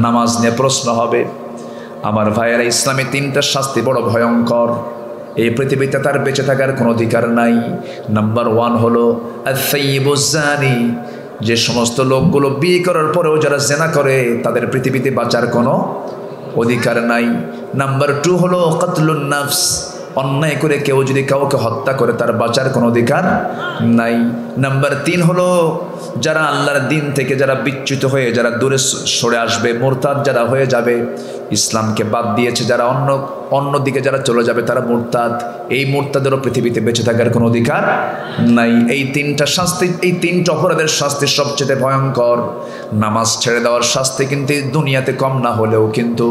নামাজ নিয়ে প্রশ্ন হবে। আমার ভাইয়েরা, ইসলামে 3টা শাস্তি বড় ভয়ঙ্কর। এই পৃথিবীতে তার বেঁচে থাকার কোনো অধিকার নাই। নাম্বার 1 হলো আস-সাইয়্যিবুজ জানি, যে সমস্ত লোকগুলো বিয়ে করার পরেও যারা জেনা করে, তাদের পৃথিবীতে বাঁচার কোনো অধিকার নাই। নাম্বার 2 হলো কাতলুন নাফস, অন্যায় করে কেউ যদি কাউকে হত্যা করে, তার বাঁচার কোনো অধিকার নাই। নাম্বার 3 হলো যারা আল্লাহর দিন থেকে যারা বিচ্যুত হয়ে যারা দূরে সরে আসবে, মুরতাদ যারা হয়ে যাবে, ইসলামকে বাদ দিয়েছে যারা, অন্য দিকে যারা চলে যাবে, তারা মুরতাদ। এই মুরতাদেরও পৃথিবীতে বেঁচে থাকার কোনো অধিকার নাই। এই 3টা শাস্তি, এই 3টা অপরাধের শাস্তি সবচেয়ে ভয়ঙ্কর। নামাজ ছেড়ে দেওয়ার শাস্তি কিন্তু দুনিয়াতে কম না হলেও, কিন্তু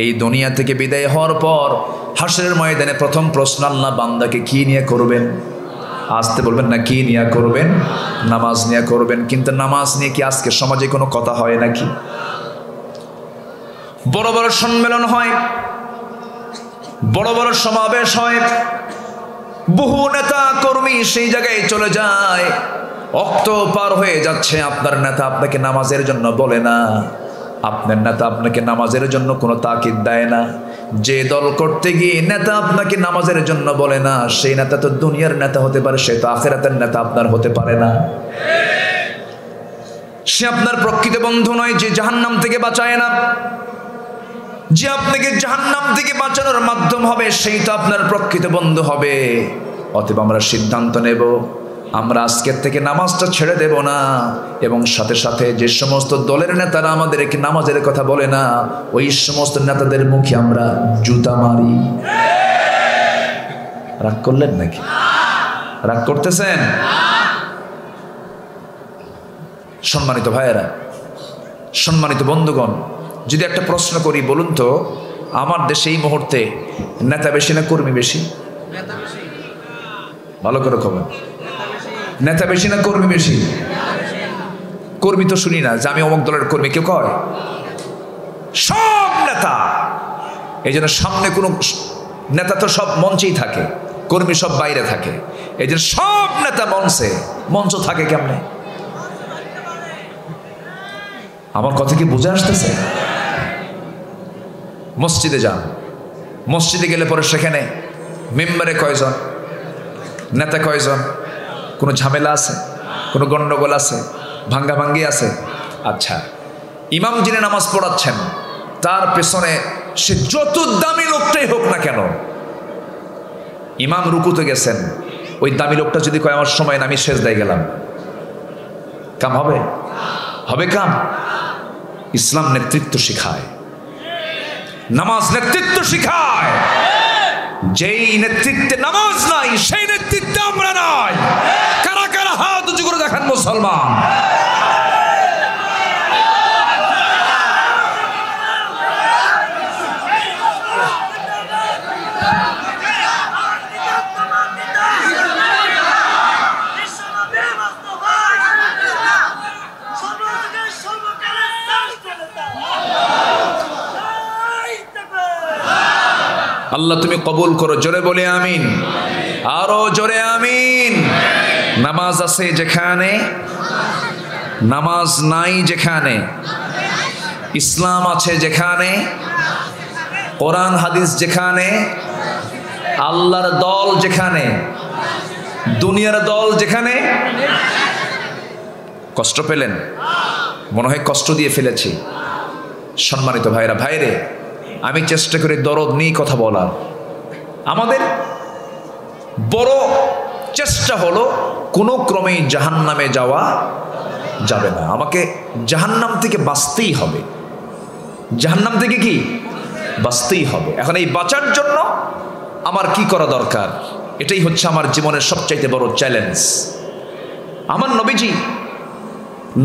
এই দুনিয়া থেকে বিদায় হওয়ার পর হাসরের ময়দানে প্রথম প্রশ্ন, আল্লাহ বান্দাকে কি নিয়ে করবেন? আসতে বলবেন না, কি নিয়ে করবেন? নামাজ নিয়ে করবেন। কিন্তু নামাজ নিয়ে কি আজকে সমাজে কোনো কথা হয় নাকি? বড় বড় সম্মেলন হয়, বড় বড় সমাবেশ হয়, বহু নেতা কর্মী সেই জায়গায় চলে যায়। অক্ত পার হয়ে যাচ্ছে, আপনার নেতা আপনাকে নামাজের জন্য বলে না, আপনার নেতা আপনাকে নামাজের জন্য কোনো তাকিদ দেয় না। যে দল করতে গিয়ে নেতা আপনাকে নামাজের জন্য বলে না, সেই নেতা তো দুনিয়ার নেতা হতে পারে, সে তো আখিরাতের নেতা আপনার হতে পারে না। সে আপনার প্রকৃত বন্ধু নয়, যে জাহান্নাম থেকে বাঁচায় না। যে আপনাকে জাহান্নাম থেকে বাঁচানোর মাধ্যম হবে, সেই তো আপনার প্রকৃত বন্ধু হবে। অতএব আমরা সিদ্ধান্ত নেব, আমরা আজকের থেকে নামাজটা ছেড়ে দেব না, এবং সাথে সাথে যে সমস্ত দলের নেতারা আমাদেরকে নামাজের কথা বলে না, ওই সমস্ত নেতাদের মুখে আমরা জুতা মারি। রাগ করলেন নাকি? রাগ করতেছেন? সম্মানিত ভাইয়েরা, সম্মানিত বন্ধুগণ, যদি একটা প্রশ্ন করি, বলুন তো আমার দেশে এই মুহূর্তে নেতা বেশি না কর্মী বেশি? ভালো করে খবর, নেতা বেশি না কর্মী বেশি? কর্মী তো শুনি না যে আমি অমুক দলের কর্মী, কেউ কয়? সব নেতা। এই জন্য সামনে কোনো নেতা তো সব মঞ্চেই থাকে, কর্মী সব বাইরে থাকে। এই জন্য সব নেতা মঞ্চ থাকে কেমনে? আমার কথা কি বুঝে আসতেছে? মসজিদে যান, মসজিদে গেলে পরে সেখানে মেম্বারে কয়জন, নেতা কয়জন? কোনো ঝামেলা আছে? কোনো গন্ডগোল আছে? ভাঙ্গাভাঙ্গি আছে? আচ্ছা, ইমাম যিনি নামাজ পড়াচ্ছেন, তার পেছনে সে যত দামি লোকটাই হোক না কেন, ইমাম রুকুতে গেছেন, ওই দামি লোকটা যদি কয় আমার সময় না, আমি সেজদায় গেলাম, কাম হবে? হবে কাম? ইসলাম নেতৃত্ব শিখায়, নামাজ নেতৃত্ব শিখায়। যেই নেতৃত্বে নামাজ নাই, সেই নেতৃত্বে আমরা নাই। কারা কারা হাত উঁচু করে দেখান মুসলমান? আল্লাহ তুমি কবুল করো, জোরে বলে আমিন, আরো জোরে আমিন। নামাজ আছে যেখানে, নামাজ নাই যেখানে, ইসলাম আছে যেখানে, কোরআন হাদিস যেখানে, আল্লাহর দল যেখানে, দুনিয়ার দল যেখানে। কষ্ট পেলেন? মনে হয় কষ্ট দিয়ে ফেলেছি। সম্মানিত ভাইরা, ভাইরে আমি চেষ্টা করি দরদ নিয়ে কথা বলার। আমাদের বড় চেষ্টা হলো কোনো ক্রমেই জাহান্নামে যাওয়া যাবে না। আমাকে জাহান্নাম থেকে বাঁচতেই হবে, জাহান্নাম থেকে কি বাঁচতেই হবে। এখন এই বাঁচার জন্য আমার কি করা দরকার, এটাই হচ্ছে আমার জীবনের সবচাইতে বড় চ্যালেঞ্জ। আমার নবীজি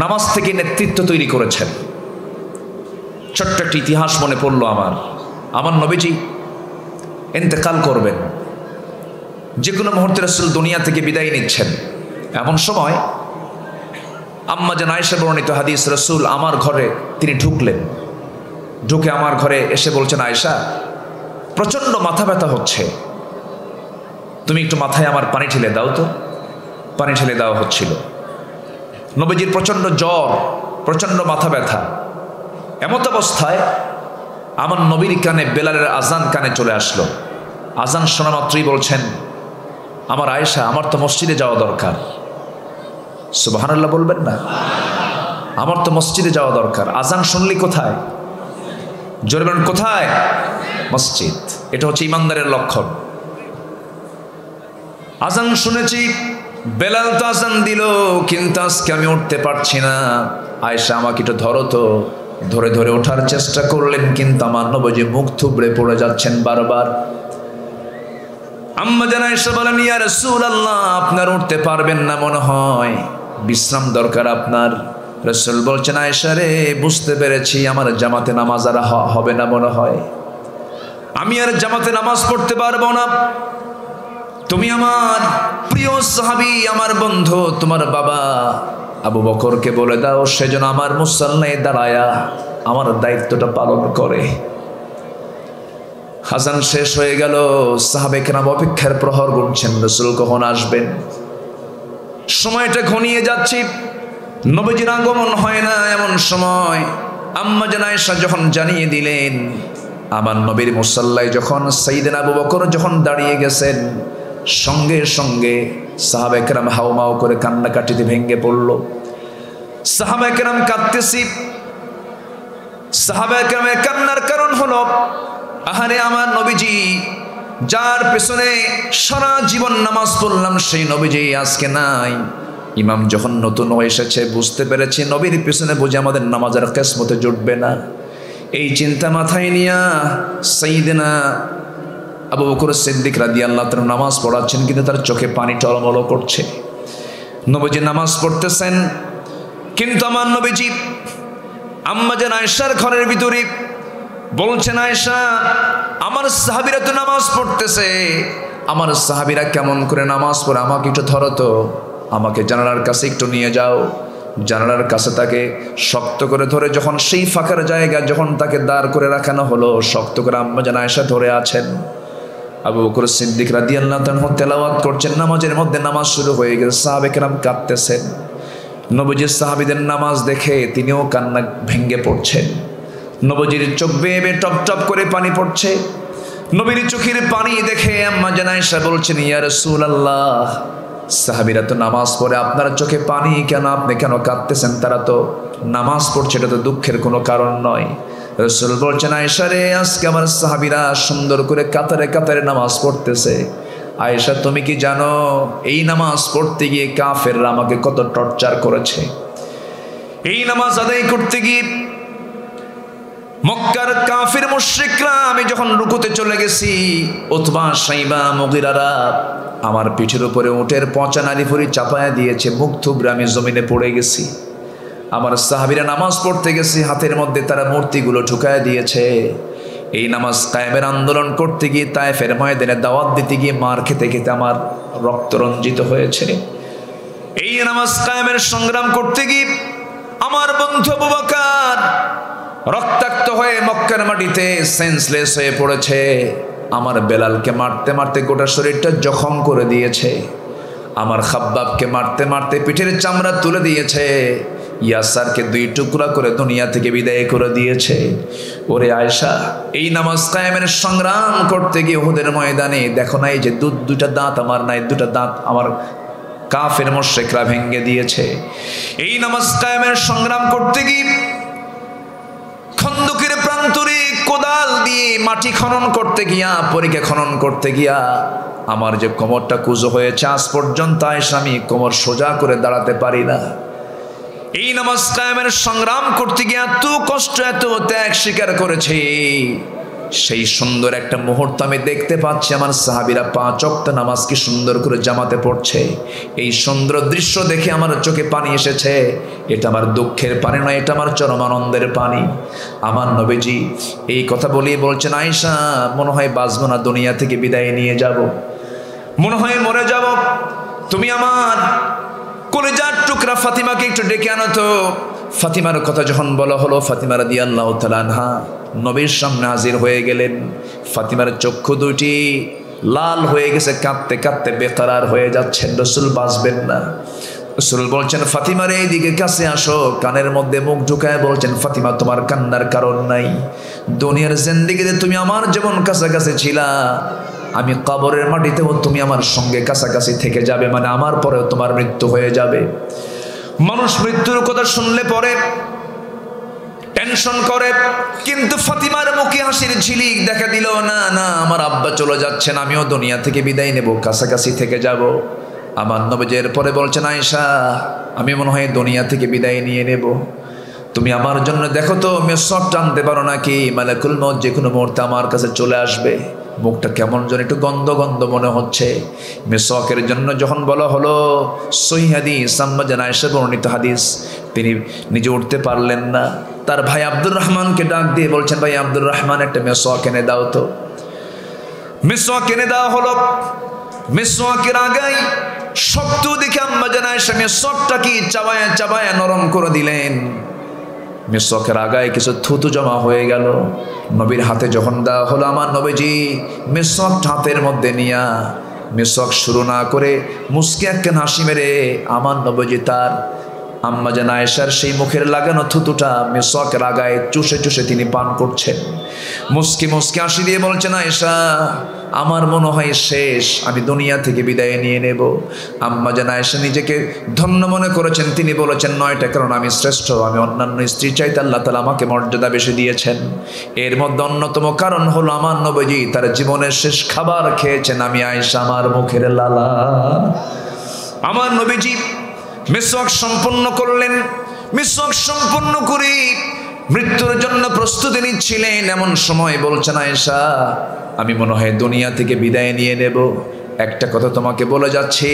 নামাজ থেকে নেতৃত্ব তৈরি করেছেন। ছোট্ট একটি ইতিহাস মনে পড়লো আমার নবীজি ইন্তেকাল করবেন, যে কোনো মুহূর্তে রাসূল দুনিয়া থেকে বিদায় নিচ্ছেন। এমন সময় আম্মা জান আয়েশা বর্ণিত হাদিস, রাসূল আমার ঘরে তিনি ঢুকলেন, ঢুকে আমার ঘরে এসে বলছেন, আয়েশা প্রচণ্ড মাথা ব্যথা হচ্ছে, তুমি একটু মাথায় আমার পানি ঢেলে দাও তো। পানি ঢেলে দেওয়া হচ্ছিল। নবীজির প্রচণ্ড জ্বর, প্রচণ্ড মাথা ব্যথা। এমত অবস্থায় আমার নবীর কানে বেলালের আজান কানে চলে আসলো। আজান শোনা মাত্রই বলছেন, আমার আয়েশা আমার তো মসজিদে যাওয়া দরকার। সুবহানাল্লাহ বলবেন না? আমার তো মসজিদে যাওয়া দরকার। আজান শুনলি কোথায়? জোরে বলেন কোথায়? মসজিদ। এটা হচ্ছে ইমানদারের লক্ষণ। আজান শুনেছি, বেলাল তো আজান দিল, কিন্তু আজকে আমি উঠতে পারছি না। আয়েশা আমাকে একটু ধরো তো। ধরে ধরে ওঠার চেষ্টা করলেন, কিন্তু আমার নবীজি মুখ থুবড়ে পড়ে যাচ্ছেন বারবার। আম্মা জান আয়েশা বলেন, ইয়া রাসূলুল্লাহ আপনার উঠতে পারবেন না মনে হয়, বিশ্রাম দরকার আপনার। রাসূল বলছেন, আয়েশা রে বুঝতে পেরেছি আমার জামাতে নামাজ আর হবে না মনে হয়, আমি আর জামাতে নামাজ পড়তে পারবো না। তুমি আমার প্রিয় সাহাবী, আমার বন্ধু, তোমার বাবা আবু বকরকে বলে দাও সে যেন আমার মুসল্লায় দাঁড়ায়া আমার দায়িত্বটা পালন করে। আজান শেষ হয়ে গেল, সাহাবে কেরাম অপেক্ষার প্রহর গুনছেন, রাসূল কখন আসবেন। সময়টা ঘনিয়ে যাচ্ছে, নবীজির আগমন হয় না। এমন সময় আম্মা জান আয়েশা যখন জানিয়ে দিলেন, আমার নবীর মুসল্লায় যখন সাইয়েদনা আবু বকর যখন দাঁড়িয়ে গেছেন, সঙ্গে সঙ্গে সাহাবায়ে কেরাম হাউমাউ করে কান্নাকাটিতে ভেঙে পড়ল। সাহাবায়ে কেরাম কাঁদতেছি। সাহাবায়ে কেরামের কান্নার কারণ হলো, আহারে আমার নবীজি যার পেছনে সারা জীবন নামাজ পড়লাম, সেই নবীজি আজকে নাই। ইমাম যখন নতুন হয়ে এসেছে, বুঝতে পেরেছি নবীর পেছনে বুঝে আমাদের নামাজের কিসমতে জুটবে না। এই চিন্তা মাথায় নিয়া সাইয়েদনা আবু বকর সিদ্দিক রাদিয়াল্লাহু তাআলা নামাজ পড়াচ্ছেন, কিন্তু তার চোখে পানি টলমল করছে। নবীজি নামাজ পড়তেছেন, কিন্তু আমার নবীজি আম্মা জান আয়েশার ঘরের ভিতরে বলছেন, আয়েশা আমার সাহাবীরা তো নামাজ পড়তেছে, আমার সাহাবীরা কেমন করে নামাজ পড়ে, আমাকে একটু ধরো তো, আমাকে জানালার কাছে একটু নিয়ে যাও। জানালার কাছে তাকে শক্ত করে ধরে যখন সেই ফাঁকার জায়গা যখন তাকে দাঁড় করে রাখানো হলো, শক্ত করে আম্মা জান আয়েশা ধরে আছেন। আবু বকর সিদ্দিক রাদিয়াল্লাহু তাআলা তেলাওয়াত করছেন, নামাজের মধ্যে নামাজ শুরু হয়ে গেছে, সাহাবে কেরাম কাঁদতেছেন। নবীজির সাহাবীদের নামাজ দেখে তিনিও কান্না ভেঙে পড়ছেন। নবীজির চোখ বেয়ে বেয়ে টপ টপ করে পানি পড়ছে। নবীর চোখের পানি দেখে আম্মা জান আয়েশা বলছেন, ইয়া রাসূলুল্লাহ সাহাবীরা তো নামাজ পড়ে, আপনার চোখে পানি কেন, আপনি কেন কাঁদতেছেন? তারা তো নামাজ পড়ছে, এটা তো দুঃখের কোনো কারণ নয়। রাসূল বলছেন, আয়েশা রে আজকে আমার সাহাবীরা সুন্দর করে কাতারে কাতারে নামাজ পড়তেছে। আয়েশা তুমি কি জানো এই নামাজ পড়তে গিয়ে কাফেররা আমাকে কত টর্চার করেছে? এই নামাজ আদায় করতে গিয়ে মক্কার কাফির মুশরিকরা, আমি যখন রুকুতে চলে গেছি, উতবা সাইবা মুগিরারা আমার পিঠের উপরে উটের পচা নাড়িভুড়ি চাপায়া দিয়েছে, মুখ থুবড়ে আমি জমিনে পড়ে গেছি। আমার সাহাবীরা নামাজ পড়তে গেছি, হাতের মধ্যে তারা মূর্তিগুলো ঢুকায় দিয়েছে। এই নামাজ কায়েমের আন্দোলন করতে গিয়ে, তায়েফের ময়দানে দাওয়াত দিতে গিয়ে মার খেতে খেতে আমার রক্ত রঞ্জিত হয়েছে। এই নামাজ কায়েমের সংগ্রাম করতে গিয়ে আমার বন্ধু আবু বকর রক্তাক্ত হয়ে মক্কার মাটিতে সেন্সলেস হয়ে পড়েছে। আমার বেলালকে মারতে মারতে গোটা শরীরটা জখম করে দিয়েছে, আমার খাব্বাবকে মারতে মারতে পিঠের চামড়া তুলে দিয়েছে, ইয়াসারকে 2 টুকরা করে দুনিয়া থেকে বিদায় করে দিয়েছে। ওরে আয়েশা, এই নামাজ কায়েমের সংগ্রাম করতে গিয়ে উহুদের ময়দানে দেখো না, এই যে দুটা দাঁত আমার নাই, 2টা দাঁত আমার কাফের মুশরিকরা ভেঙে দিয়েছে। এই নামাজ কায়েমের সংগ্রাম করতে গিয়ে খন্দকের প্রান্তরে কোদাল দিয়ে মাটি খনন করতে গিয়া, পরীক্ষা খনন করতে গিয়া আমার যে কোমরটা কুঁজো হয়েছে, আজ পর্যন্ত আয়েশা আমি কোমর সোজা করে দাঁড়াতে পারি না। এই নামাজ কায়েমের সংগ্রাম করতে গিয়ে এত কষ্ট, এত ত্যাগ স্বীকার করেছে। সেই সুন্দর একটা মুহূর্ত আমি দেখতে পাচ্ছি, আমার সাহাবীরা 5 ওয়াক্ত নামাজ কি সুন্দর করে জামাতে পড়ছে। এই সুন্দর দৃশ্য দেখে আমার চোখে পানি এসেছে। এটা আমার দুঃখের পানি নয়, এটা আমার চরম আনন্দের পানি। আমার নবীজি এই কথা বলেই বলছেন, আয়েশা মনে হয় বাঁচবো না, দুনিয়া থেকে বিদায় নিয়ে যাব, মনে হয় মরে যাব। তুমি আমার কলিজার টুকরা ফাতিমাকে একটু ডেকে আনো তো। ফাতিমার কথা যখন বলা হলো, ফাতিমা রাদিয়াল্লাহু তাআলা আনহা নবীর সামনে হাজির হয়ে গেলেন। ফাতিমার চক্ষু 2টি লাল হয়ে গেছে, কাঁদতে কাঁদতে বেকরার হয়ে যাচ্ছেন, রাসূল বাঁচবেন না। রাসূল বলছেন, ফাতিমার এইদিকে কাছে আসো। কানের মধ্যে মুখ ঢুকায় বলছেন, ফাতিমা তোমার কান্নার কারণ নাই। দুনিয়ার জিন্দেগিতে তুমি আমার যেমন কাছাকাছি ছিলা, আমি কবরের মাটিতেও তুমি আমার সঙ্গে কাছাকাছি থেকে যাবে, মানে আমার পরেও তোমার মৃত্যু হয়ে যাবে। মানুষ মৃত্যুর কথা শুনলে পরে টেনশন করে, কিন্তু ফাতিমার মুখে হাসির ঝিলিক দেখা দিল। না না, আমার আব্বা চলে যাচ্ছেন, আমিও দুনিয়া থেকে বিদায় নেব, কাছাকাছি থেকে যাব। আমার নবীর পরে বলছেন, আয়েশা আমি মনে হয় দুনিয়া থেকে বিদায় নিয়ে নেব, তুমি আমার জন্য দেখো তো মেসওয়াক টানতে পারো নাকি, মালাকুল মউত যে কোনো মুহূর্তে আমার কাছে চলে আসবে। মুখটা কেমন যেন একটু গন্ধ গন্ধ মনে হচ্ছে। মেসওয়াকের জন্য যখন বলা হলো, সহিহ হাদিস, আম্মা জান আয়েশা বর্ণিত হাদিস, তিনি নিজে উঠতে পারলেন না। তার ভাই আব্দুর রহমানকে ডাক দিয়ে বলছেন, ভাই আব্দুর রহমান একটা মেসওয়াক এনে দাও তো। মেসওয়াক এনে দেওয়া হলো। মেসওয়াকের আগাই শক্ত দেখে আম্মা জান আয়েশা মেসওয়াকটা কি চাবায়া চাবায়া নরম করে দিলেন। মেসওয়াকের আগায় কিছু থুতু জমা হয়ে গেল। নবীর হাতে যখন দেওয়া হলো, আমার নবীজি মেসওয়াক হাতের মধ্যে নিয়া মেসওয়াক শুরু না করে মুস্কি একখান হাসি মেরে আমার নবীজি তার আম্মা জান আয়েশার সেই মুখের লাগানো থুতুটা মেসওয়াকের আগায় চুষে চুষে তিনি পান করছেন। মুস্কি মুস্কি হাসি দিয়ে বলছেন, আয়েশা আমার মনে হয় শেষ, আমি দুনিয়া থেকে বিদায় নিয়ে নেব। আম্মা জান আয়েশা নিজেকে ধন্য মনে করেছেন। তিনি বলেছেন, 9টা কারণ আমি শ্রেষ্ঠ, আমি অন্যান্য স্ত্রী চাইতে আল্লাহ তাআলা আমাকে মর্যাদা বেশি দিয়েছেন। এর মধ্যে অন্যতম কারণ হলো আমার নবীজি তার জীবনের শেষ খাবার খেয়েছেন আমি আয়েশা, আমার মুখের লালা। আমার নবীজি মেসওয়াক সম্পন্ন করলেন। মেসওয়াক সম্পন্ন করে মৃত্যুর জন্য প্রস্তুতি নিচ্ছিলেন। এমন সময় বলছেন, আয়েশা আমি মনে হয় দুনিয়া থেকে বিদায় নিয়ে নেব। একটা কথা তোমাকে বলে যাচ্ছি,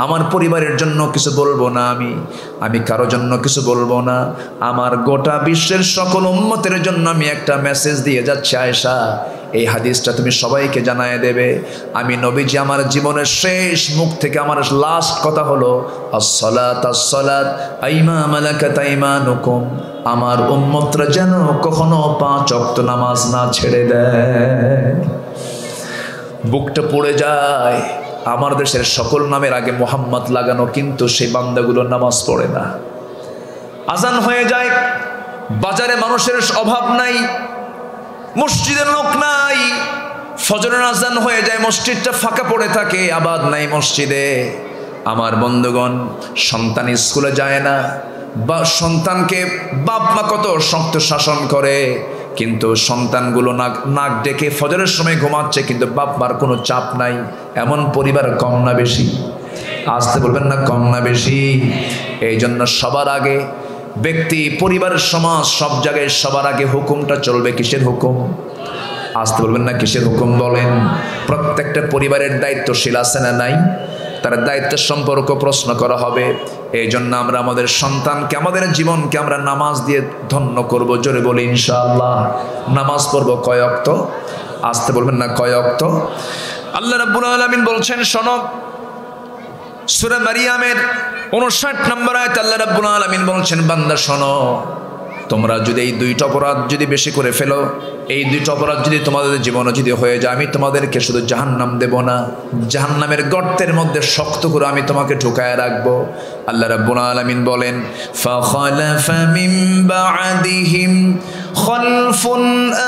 আমার পরিবারের জন্য কিছু বলবো না, আমি কারো জন্য কিছু বলবো না, আমার গোটা বিশ্বের সকল উম্মতের জন্য আমি একটা মেসেজ দিয়ে যাচ্ছি আয়েশা, এই হাদিসটা তুমি সবাইকে জানায় দেবে। আমি নবীজি আমার জীবনের শেষ মুখ থেকে আমার লাস্ট কথা হলো, আসসালাত আসসালাত আইমা মালাকাত আইমানুকুম, আমার উম্মতরা যেন কখনো 5 ওয়াক্ত নামাজ না ছেড়ে দেয়। বুকটা পড়ে যায়। আমার দেশের সকল নামের আগে মোহাম্মদ লাগানো, কিন্তু সেই বান্দাগুলো নামাজ পড়ে না। আজান হয়ে যায়, বাজারে মানুষের অভাব নাই, মসজিদের লোক নাই, ফজরের আজান হয়ে যায়, মসজিদটা ফাঁকা পড়ে থাকে, আবাদ নাই মসজিদে। আমার বন্ধুগণ, সন্তান স্কুলে যায় না, বা সন্তানকে বাপ মা কত শক্ত শাসন করে, কিন্তু সন্তানগুলো নাক ডেকে ফজরের সময় ঘুমাচ্ছে, কিন্তু বাপ মার কোনো চাপ নাই। এমন পরিবার কম না বেশি? আসতে বলবেন না, কম না বেশি? এই জন্য সবার আগে ব্যক্তি, পরিবার, সমাজ, সব জায়গায় সবার আগে হুকুমটা চলবে কিসের হুকুম? আসতে বলবেন না, কিসের হুকুম বলেন? প্রত্যেকটা পরিবারের দায়িত্বশীল আছে না নাই? তার দায়িত্বের সম্পর্ক প্রশ্ন করা হবে। এই জন্য আমরা আমাদের সন্তানকে, আমাদের জীবনকে আমরা নামাজ দিয়ে ধন্য করব। জোরে বলি ইনশাআল্লাহ। নামাজ পড়ব কয় ওয়াক্ত? আসতে বলবেন না, কয় ওয়াক্ত? আল্লাহ রাব্বুল আলামিন বলছেন, শোনো, সূরা মারিয়ামের 59 নম্বর আয়াতে আল্লাহ রাব্বুল আলামিন বলছেন, বান্দা শোনো, তোমরা যদি এই দুইটা অপরাধ যদি বেশি করে ফেলো, এই দুইটা অপরাধ যদি তোমাদের জীবনে যদি হয়ে যায়, আমি তোমাদেরকে শুধু জাহান্নাম দেব না, জাহান্নামের গর্তের মধ্যে শক্ত করে আমি তোমাকে ঢুকায় রাখবো। আল্লাহ রাব্বুল আলামিন বলেন, ফাখালাফা মিন বা'দিহিম খালফুন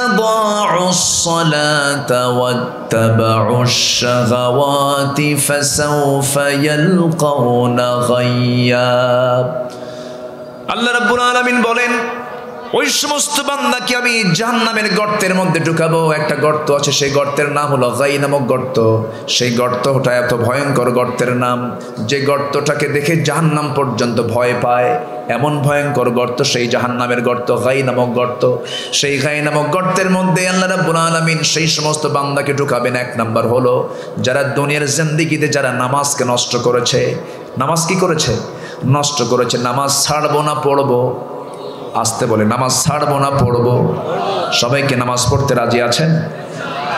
আদাউস সালাতা ওয়াত্তাবাউশ শাহাওয়াতি ফাসাউফা ইয়ালকাউনা গায়্যা। আল্লাহ রাব্বুল আলামিন বলেন, ওই সমস্ত বান্দাকে আমি জাহান্নামের গর্তের মধ্যে ঢুকাবো। একটা গর্ত আছে, সেই গর্তের নাম হলো গাই নামক গর্ত। সেই গর্তটা এত ভয়ঙ্কর গর্তের নাম, যে গর্তটাকে দেখে জাহান্নাম পর্যন্ত ভয় পায়, এমন ভয়ঙ্কর গর্ত সেই জাহান্নামের গর্ত, গাই নামক গর্ত। সেই গাই নামক গর্তের মধ্যে আল্লাহ রাব্বুল আলামিন সেই সমস্ত বান্দাকে ঢুকাবেন। এক নাম্বার হলো যারা দুনিয়ার জিন্দেগিতে যারা নামাজকে নষ্ট করেছে। নামাজ কি করেছে? নষ্ট করেছে। নামাজ ছাড়বো না পড়বো, আসতে বলে, নামাজ ছাড়বো না পড়বো। সবাইকে নামাজ পড়তে রাজি আছেন?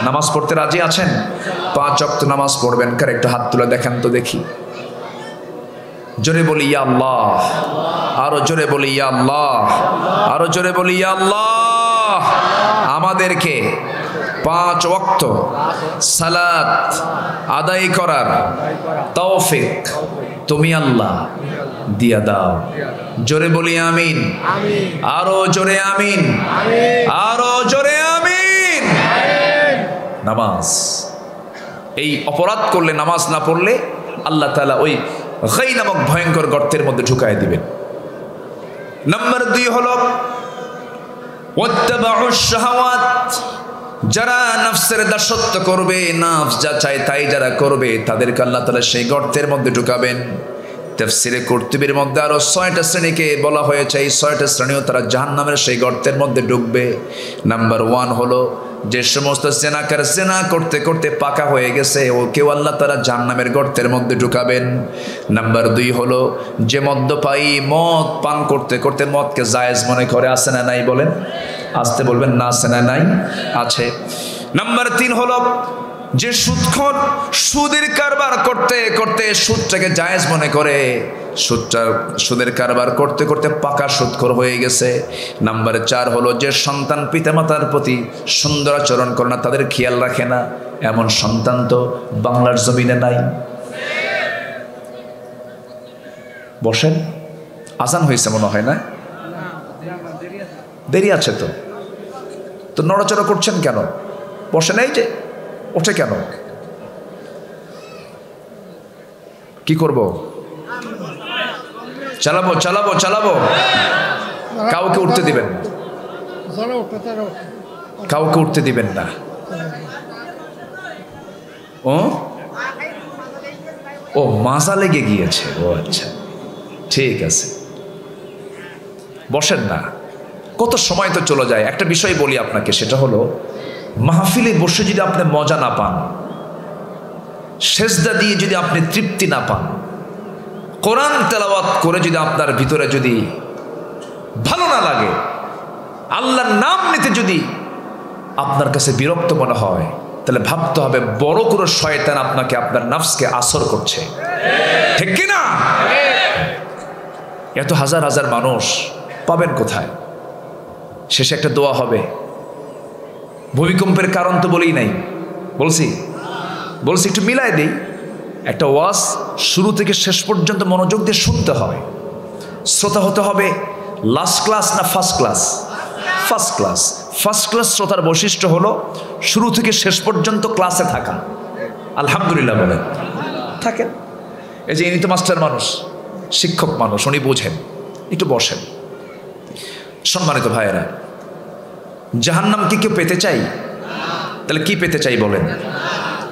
নামাজ পড়তে রাজি আছেন? 5 ওয়াক্ত নামাজ পড়বেন। কার একটু হাত তুলে দেখান তো দেখি। জোরে বলি ইয়া আল্লাহ, আরো জোরে বলি ইয়া আল্লাহ, আরো জোরে বলি ইয়া আল্লাহ। আমাদেরকে 5 ওয়াক্ত সালাত আদায় করার তৌফিক তুমি আল্লাহ দিয়া দাও। জোরে বলি আমিন, আরো জোরে আমিন, আরো জোরে আমিন। নামাজ, এই অপরাধ করলে, নামাজ না পড়লে আল্লাহ তাআলা ওই গাই নামক ভয়ঙ্কর গর্তের মধ্যে ঢুকায় দিবেন। নাম্বার 2 হলো ওয়াত্তাবাউশ শাহাওয়াত। যারা নফসের দাসত্ব করবে, নফস যা চায় তাই যারা করবে, তাদেরকে আল্লাহ তাআলা সেই গর্তের মধ্যে ঢুকাবেন। তাফসীরে কুরতুবীর মধ্যে আরো 6টা শ্রেণীকে বলা হয়েছে, এই 6টা শ্রেণীও তারা জাহান্নামের সেই গর্তের মধ্যে ঢুকবে। নাম্বার 1 হলো যে সমস্ত জেনাকার জেনা করতে করতে পাকা হয়ে গেছে, ও কেউ আল্লাহ তাআলা জাহান্নামের গর্তের মধ্যে ঢুকাবেন। নাম্বার 2 হলো যে মদ্যপায়ী মদ পান করতে করতে মদকে জায়েজ মনে করে, আছে না নাই বলেন? আসতে বলবেন না, আছে না নাই? আছে। নাম্বার 3 হলো যে সুদখোর, সুদের কারবার করতে করতে সুদটাকে জায়েজ মনে করে, সুদের কারবার করতে করতে পাকা সুদখোর হয়ে গেছে। নাম্বার 4 হলো যে সন্তান পিতামাতার প্রতি সুন্দর আচরণ করে না, তাদের খেয়াল রাখে না, এমন সন্তান তো বাংলার জমিনে নাই। বসেন, আজান হয়েছে মনে হয় না? দেরি আছে তো নড়াচড়া করছেন কেন? বসে নাই যে, ওঠে কেন? কি করব? চালাবো চালাবো চালাবো, কাউকে উঠতে দিবেন, কাউকে উঠতে দিবেন না। ও মাজা লেগে গিয়েছে, ও আচ্ছা ঠিক আছে, বসেন না। কত সময় তো চলে যায়। একটা বিষয় বলি আপনাকে, সেটা হলো মাহফিলে বসে যদি আপনি মজা না পান, সেজদা দিয়ে যদি আপনি তৃপ্তি না পান, কোরআন তেলাওয়াত করে যদি আপনার ভিতরে যদি ভালো না লাগে, আল্লাহর নাম নিতে যদি আপনার কাছে বিরক্ত মনে হয়, তাহলে ভাবতে হবে বড় করে শয়তান আপনাকে, আপনার নফসকে আসর করছে, ঠিক কি না? এত হাজার হাজার মানুষ পাবেন কোথায়? শেষে একটা দোয়া হবে। ভূমিকম্পের কারণ তো বলেই নাই, বলছি একটু মিলাই দেই। একটা ওয়াজ শুরু থেকে শেষ পর্যন্ত মনোযোগ দিয়ে শুনতে হয়। শ্রোতা হতে হবে লাস্ট ক্লাস না first class? First class. First class শ্রোতার বৈশিষ্ট্য হলো শুরু থেকে শেষ পর্যন্ত ক্লাসে থাকা। আলহামদুলিল্লাহ বলেন, থাকেন। এই যে ইনি তো মাস্টার মানুষ, শিক্ষক মানুষ, উনি বোঝেন। একটু বসেন। সম্মানিত ভাইয়েরা, জাহান্নাম কি কেউ পেতে চাই? তাহলে কি পেতে চাই বলেন?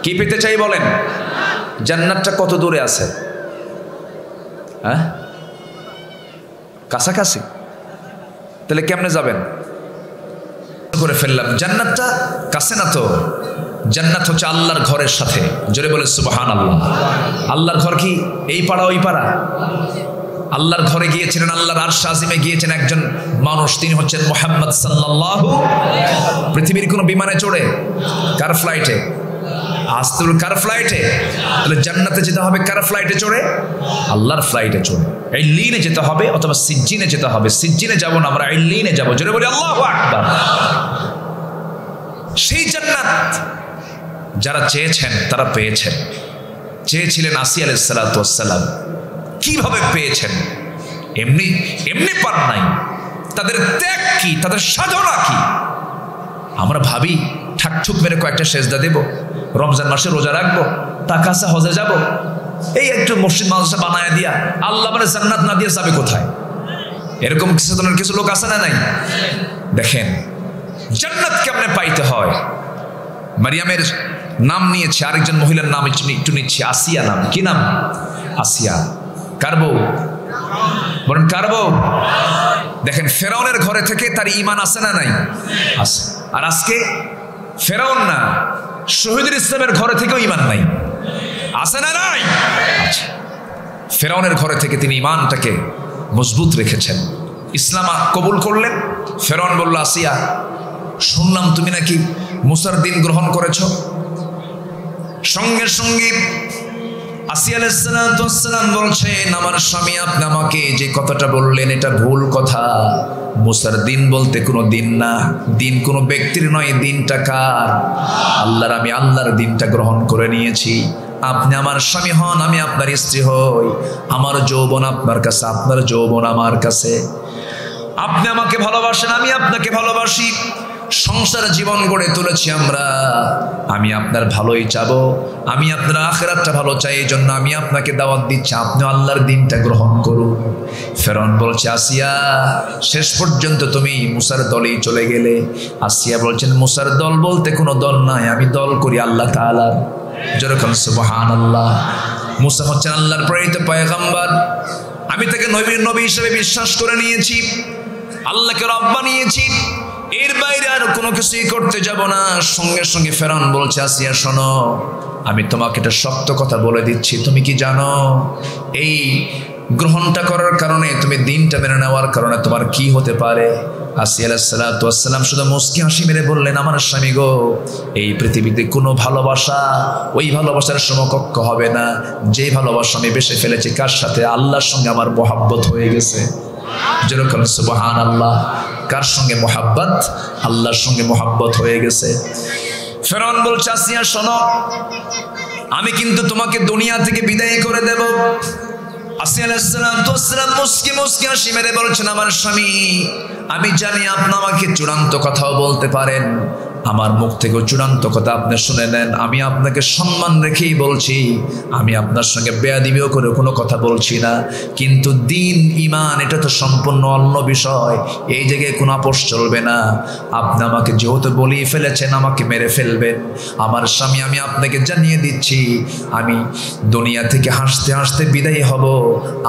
কি পেতে চাই বলেন? জান্নাতটা কত দূরে আছে? হ্যাঁ, কাছাকাছি। তাহলে কেমনে যাবেন? করে ফেললাম। জান্নাতটা কাছে না তো, জান্নাত হচ্ছে আল্লাহর ঘরের সাথে। জোরে বলে সুবহানাল্লাহ। আল্লাহর ঘর কি এই পাড়া ওই পাড়া? আল্লাহর ঘরে গিয়েছিলেন, আল্লাহর আরশ আজিমে গিয়েছেন একজন মানুষ, তিনি হচ্ছেন মুহাম্মদ সাল্লাল্লাহু। পৃথিবীর কোনো বিমানে চড়ে? কার ফ্লাইটে? আসতে কার ফ্লাইটে? তাহলে জান্নাতে যেতে হবে কার ফ্লাইটে চড়ে? আল্লাহর ফ্লাইটে চড়ে। ইল্লিনে যেতে হবে অথবা সিজ্জিনে যেতে হবে। সিজ্জিনে যাব না, আমরা ইল্লিনে যাব। জোরে বলি আল্লাহু আকবার। সেই জান্নাত যারা চেয়েছেন তারা পেয়েছেন। চেয়েছিলেন আসিয়া আলাইহিস সালাতু ওয়াস সালাম, কিভাবে পেয়েছেন? এমনি এমনি পান নাই। তাদের ত্যাগ কি, তাদের সাধনা কি? আমরা ভাবি ঠাকঠুক মেরে কয়েকটা সেজদা দেব, রমজান মাসে রোজা রাখবো, টাকা আছে হজে যাব, এই একটু মসজিদ মাদ্রাসা বানায় দিয়া আল্লাহ মানে জান্নাত না দিয়ে যাবে কোথায়? এরকম কিছু লোক আছে না নাই? দেখেন জান্নাত কেমনে পাইতে হয়। মারিয়ামের নাম নিয়েছে, আরেকজন মহিলার নাম একটু নিচ্ছে, আসিয়া নাম। কি নাম? আসিয়া। কার বউ? বলেন কার বউ? দেখেন ফেরাউনের ঘরে থেকে তার ঈমান আছে না নাই? আছে। আর আজকে ফেরাউন না, শহীদুল ইসলামের ঘরে থেকেও ঈমান নাই, আছে না নাই? আচ্ছা, ফেরাউনের ঘরে থেকে তিনি ঈমানটাকে মজবুত রেখেছেন, ইসলাম কবুল করলেন। ফেরাউন বলল, আসিয়া শুনলাম তুমি নাকি মুসার দিন গ্রহণ করেছ। সঙ্গে সঙ্গে আসিয়া আলাইহিস সালাম বলছেন, আমার স্বামী আপনি আমাকে যে কথাটা বললেন এটা ভুল কথা। মুসার দিন বলতে কোনো দিন না, দিন কোনো ব্যক্তির নয়, দিনটা কার? আল্লাহর। আমি আল্লাহর দিনটা গ্রহণ করে নিয়েছি। আপনি আমার স্বামী হন, আমি আপনার স্ত্রী হই। আমার যৌবন আপনার কাছে, আপনার যৌবন আমার কাছে। আপনি আমাকে ভালোবাসেন, আমি আপনাকে ভালোবাসি। সংসার জীবন গড়ে তুলেছি আমরা, আমি আপনার ভালোই চাবো, আমি আপনার আখিরাতটা ভালো চাই। এই জন্য আমি আপনাকে দাওয়াত দিচ্ছি, আপনি আল্লাহর দিনটা গ্রহণ করুন। ফেরাউন বলছে, আসিয়া শেষ পর্যন্ত তুমি মুসার দলেই চলে গেলে। আসিয়া বলছেন, মুসার দল বলতে কোনো দল নাই, আমি দল করি আল্লাহ তাআলার। যেরকম সুবহানাল্লাহ। মুসা হচ্ছেন আল্লাহর প্রেরিত পয়গম্বর, আমি তাকে নবী হিসেবে বিশ্বাস করে নিয়েছি, আল্লাহকে রব বানিয়েছি, এর বাইরে আর কোনো কিছুই করতে যাব না। সঙ্গে সঙ্গে ফেরাউন বলছে, আসিয়া শোনো, আমি তোমাকে একটা শক্ত কথা বলে দিচ্ছি। তুমি কি জানো এই গ্রহণটা করার কারণে, তুমি দিনটা মেনে নেওয়ার কারণে তোমার কি হতে পারে? আসিয়া আলাইহিস সালাতু ওয়াস সালাম শুধু মুস্কি হাসি মেরে বললেন, আমার স্বামী গো, এই পৃথিবীতে কোনো ভালোবাসা ওই ভালোবাসার সমকক্ষ হবে না যে ভালোবাসা আমি বেসে ফেলেছি। কার সাথে? আল্লাহর সঙ্গে আমার মহব্বত হয়ে গেছে। যেরকম সুবহানাল্লাহ। কার সঙ্গে মহব্বত? আল্লাহর সঙ্গে মহব্বত হয়ে গেছে। ফেরাউন বলছে, আসিয়া শোনো, আমি কিন্তু তোমাকে দুনিয়া থেকে বিদায় করে দেব। আসিয়া আলাইহিস সালাম মুস্কি মুস্কি হাসি মেরে বলছেন, আমার স্বামী, আমি জানি আপনি আমাকে চূড়ান্ত কথাও বলতে পারেন, আমার মুখ থেকে চূড়ান্ত কথা আপনি শুনে নেন। আমি আপনাকে সম্মান রেখেই বলছি, আমি আপনার সঙ্গে বেয়াদবিও করে কোনো কথা বলছি না। কিন্তু দিন ঈমান এটা তো সম্পূর্ণ অন্য বিষয়, এই জায়গায় কোনো আপোষ চলবে না। আপনি আমাকে যেহেতু বলেই ফেলেছেন আমাকে মেরে ফেলবেন, আমার স্বামী আমি আপনাকে জানিয়ে দিচ্ছি, আমি দুনিয়া থেকে হাসতে হাসতে বিদায়ী হব।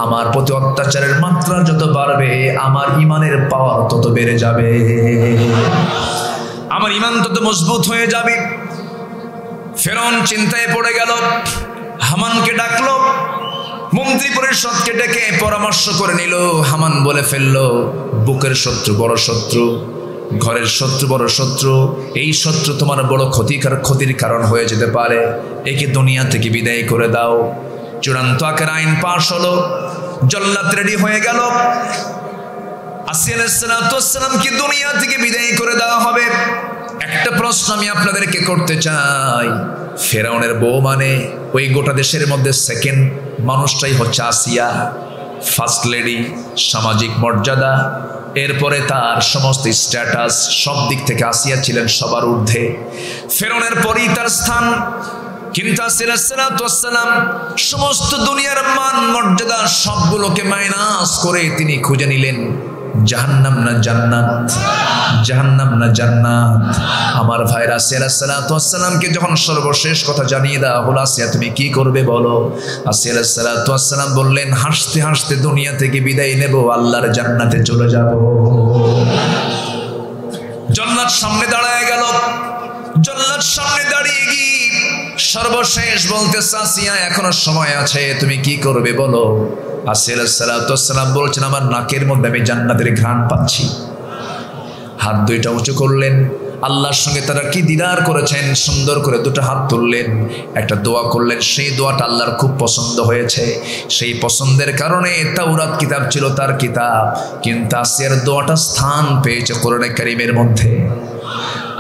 আমার প্রতি অত্যাচারের মাত্রা যত বাড়বে আমার ঈমানের পাওয়ার তত বেড়ে যাবে, আমার ঈমান তত মজবুত হয়ে যাবে। ফেরাউন চিন্তায় পড়ে গেল, হামানকে ডাকলো, মন্ত্রী পরিষদকে ডেকে পরামর্শ করে নিল। হামান বলে ফেললো, বুকের শত্রু বড় শত্রু, ঘরের শত্রু বড় শত্রু, এই শত্রু তোমার বড় ক্ষতির কারণ হয়ে যেতে পারে, একে দুনিয়া থেকে বিদায় করে দাও। চূড়ান্ত আকার আইন পাশ হলো, জল্লাদ রেডি হয়ে গেল। আসিয়া আলাইহিস সালামকে দুনিয়া থেকে বিদায় করে দেওয়া হবে। একটা প্রশ্ন আমি আপনাদেরকে করতে চাই, ফেরাউনের বউ মানে ওই গোটা দেশের মধ্যে সেকেন্ড মানুষটাই হচ্ছে আসিয়া, ফার্স্ট লেডি, সামাজিক মর্যাদা, এরপরে তার সমস্ত স্ট্যাটাস সব দিক থেকে আসিয়া ছিলেন সবার ঊর্ধ্বে, ফেরাউনের পরেই তার স্থান। কিন্তু আসিয়া আলাইহিস সালাম সমস্ত দুনিয়ার মান মর্যাদা সবগুলোকে মাইনাস করে তিনি খুঁজে নিলেন জাহান্নাম না জান্নাত, জাহান্নাম না জান্নাত। আমার ভাইরা, আসিয়া আলাইহিস সালামকে যখন সর্বশেষ কথা জানিয়ে দেওয়া হলো, আসিয়া তুমি কি করবে বলো? আসিয়া আলাইহিস সালাম বললেন, হাসতে হাসতে দুনিয়া থেকে বিদায় নেব, আল্লাহর জান্নাতে চলে যাব। জান্নাত সামনে দাঁড়ায় গেল, জান্নাত সামনে দাঁড়িয়ে গিয়ে সর্বশেষ বলতে, আসিয়া এখনো সময় আছে, তুমি কি করবে বলো? আসিয়া আলাইহিস সালাম বলছেন, আমার নাকের মধ্যে আমি জান্নাতের ঘ্রাণ পাচ্ছি। হাত দুইটা উঁচু করলেন, আল্লাহর সঙ্গে তারা কি দিদার করেছেন, সুন্দর করে দুটো হাত তুললেন, একটা দোয়া করলেন। সেই দোয়াটা আল্লাহর খুব পছন্দ হয়েছে। সেই পছন্দের কারণে তাওরাত কিতাব ছিল তার কিতাব, কিন্তু আসিয়ার দোয়াটা স্থান পেয়েছে কোরআনে কারীমের মধ্যে।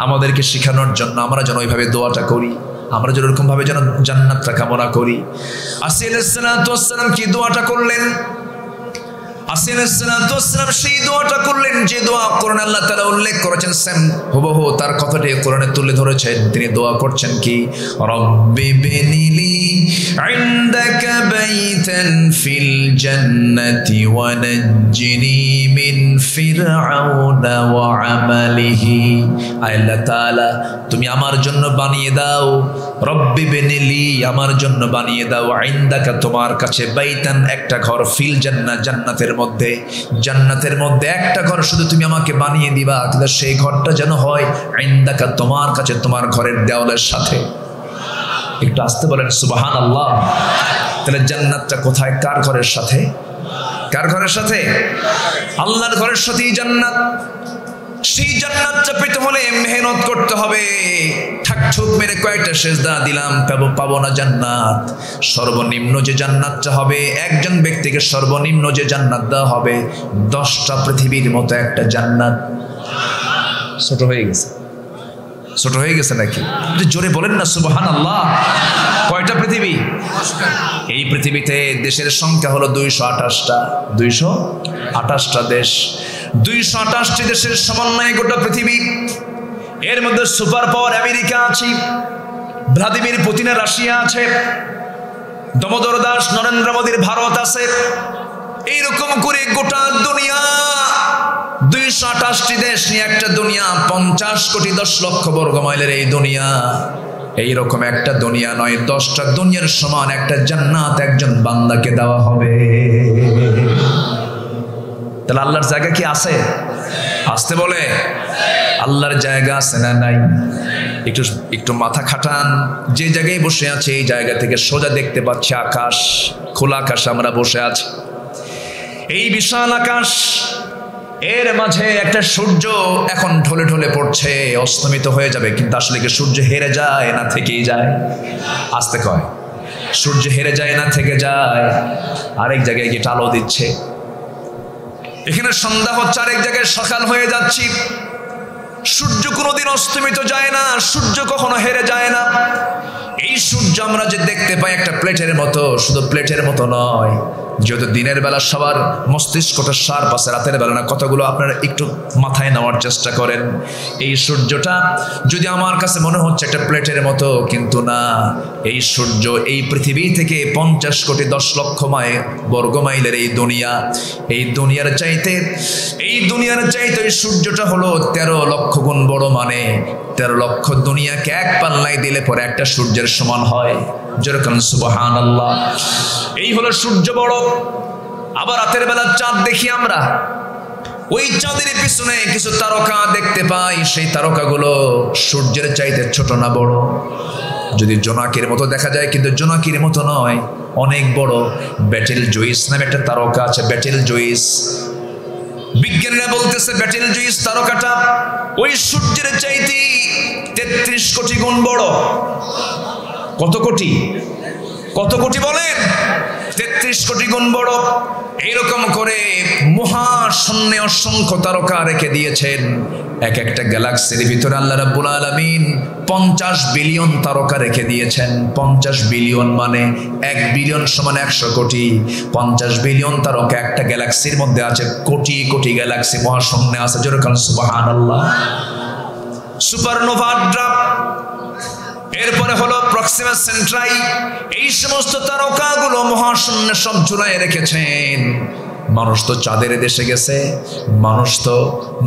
আমাদেরকে শেখানোর জন্য আমরা যেন ওইভাবে দোয়াটা করি, আমরা যেন এরকম ভাবে যেন জান্নাতটা কামনা করি। আসিয়া আলাইহিস সালাতু ওয়াস সালাম কি দোয়াটা করলেন? আসিয়া আলাইহিস সালাতু ওয়াস সালাম সেই দোয়াটা করলেন যে দোয়া কোরআনে আল্লাহ তাআলা উল্লেখ করেছেন, সেম হুবহু তার কথাটি কোরআনে তুলে ধরেছেন। তিনি দোয়া করছেন কি, রব্বি বিনিলি ইনদাকা বাইতান ফিল জান্নাতি ওয়া নাজ্জিনি মিন ফিরআউনা ওয়া আমালিহি। আল্লাহ তাআলা তুমি আমার জন্য বানিয়ে দাও, রব্বি বিনিলি আমার জন্য বানিয়ে দাও, ইনদাকা তোমার কাছে, বাইতান একটা ঘর, ফিল জান্নাত জান্নাতের মধ্যে, জান্নাতের মধ্যে একটা ঘর শুধু তুমি আমাকে বানিয়ে দিবা, কিন্তু সেই ঘরটা যেন হয় ইনদাকা তোমার কাছে, তোমার ঘরের দেওয়ালের সাথে। একটু আসতে বলেন সুবহানাল্লাহ। তাহলে জান্নাতটা কোথায়, কার ঘরের সাথে? কার ঘরের সাথে? আল্লাহর ঘরের সাথেই জান্নাত। সেই জান্নাতটা পেতে হলে মেহনত করতে হবে। ঠাকঠুক মেরে কয়েকটা সেজদা দিলাম পাবো না জান্নাত। সর্বনিম্ন যে জান্নাতটা হবে, একজন ব্যক্তিকে সর্বনিম্ন যে জান্নাত দেওয়া হবে 10টা পৃথিবীর মতো একটা জান্নাত। ছোট হয়ে গেছে, ছোট হয়ে গেছে নাকি? জোরে বলেন না সুবহানাল্লাহ। কয়টা পৃথিবী? এই পৃথিবীতে দেশের সংখ্যা হলো 228টা। 228টা দেশ, 228টি দেশের সমন্বয়ে গোটা পৃথিবী। এর মধ্যে সুপার পাওয়ার আমেরিকা আছে, ভ্লাদিমির পুতিনের রাশিয়া আছে, দামোদর দাস নরেন্দ্র মোদীর ভারত আছে। এইরকম করে গোটা দুনিয়া, 228টি দেশ নিয়ে একটা দুনিয়া, 50 কোটি 10 লক্ষ বর্গ মাইলের এই দুনিয়া। এইরকম একটা দুনিয়া নয়, 10টা দুনিয়ার সমান একটা জান্নাত একজন বান্দাকে দেওয়া হবে। তাহলে আল্লাহর জায়গা কি আছে? আসতে বলে আল্লাহর জায়গা আছে না নাই? একটু একটু মাথা খাটান। যে জায়গায় বসে আছে এই জায়গা থেকে সোজা দেখতে পাচ্ছি আকাশ, খোলা আকাশ, আমরা বসে আছি এই বিশাল আকাশ। এর মাঝে একটা সূর্য এখন ঢলে ঢলে পড়ছে, অস্তমিত হয়ে যাবে, কিন্তু আসলে কি সূর্য হেরে যায় না থেকেই যায়? আসতে কয় সূর্য হেরে যায় না থেকে যায়? আরেক জায়গায় গিয়ে আলো দিচ্ছে, এখানে সন্ধ্যা হচ্ছে, আরেক জায়গায় সকাল হয়ে যাচ্ছি। সূর্য কোনোদিন অস্তমিত যায় না, সূর্য কখনো হেরে যায় না। এই সূর্য আমরা যে দেখতে পাই একটা প্লেটের মতো, শুধু প্লেটের মতো নয়, যেহেতু দিনের বেলা সবার মস্তিষ্কটা শার্প আছে, রাতের বেলা না। কতগুলো আপনারা একটু মাথায় নেওয়ার চেষ্টা করেন। এই সূর্যটা যদি আমার কাছে মনে হচ্ছে একটা প্লেটের মতো, কিন্তু না, এই সূর্য এই পৃথিবী থেকে 50 কোটি 10 লক্ষ বর্গ মাইলের এই দুনিয়া, এই দুনিয়ার চাইতে ওই সূর্যটা হলো 13 লক্ষ গুণ বড়। মানে 13 লক্ষ দুনিয়াকে এক পাল্লায় দিলে পরে একটা সূর্যের সমান হয়। যেরকম সুবহানাল্লাহ। এই হলো সূর্য বড়। আবার রাতের বেলা চাঁদ দেখি আমরা, ওই চাঁদের পিছনে কিছু তারকা দেখতে পাই, সেই তারকাগুলো সূর্যের চাইতে ছোট না বড়? যদি জোনাকির মতো দেখা যায়, কিন্তু জোনাকির মতো নয়, অনেক বড়। ব্যাটেল জুইস নামে একটা তারকা আছে, ব্যাটেল জুইস। বিজ্ঞানীরা বলতেছে ব্যাটেল জুইস তারকাটা ওই সূর্যের চাইতে 33 কোটি গুণ বড়। কত কোটি? কত কোটি বলেন? 33 কোটি গুণ বড়। এইরকম করে মহাশূন্যে অসংখ্য তারকা রেখে দিয়েছেন। এক একটা গ্যালাক্সির ভিতরে আল্লাহ রাব্বুল আলামিন 50 বিলিয়ন তারকা রেখে দিয়েছেন। 50 বিলিয়ন মানে 1 বিলিয়ন সমান 100 কোটি। 50 বিলিয়ন তারকা একটা গ্যালাক্সির মধ্যে আছে। কোটি কোটি গ্যালাক্সি মহাশূন্যে আছে। যেরকম সুবহানাল্লাহ। সুপারনোভা ড্রাপ, এরপরে হলো প্রক্সিমা সেন্ট্রাই। এই সমস্ত তারকাগুলো মহাশূন্যে সব ঝুলায় রেখেছেন। মানুষ তো চাঁদের দেশে গেছে, মানুষ তো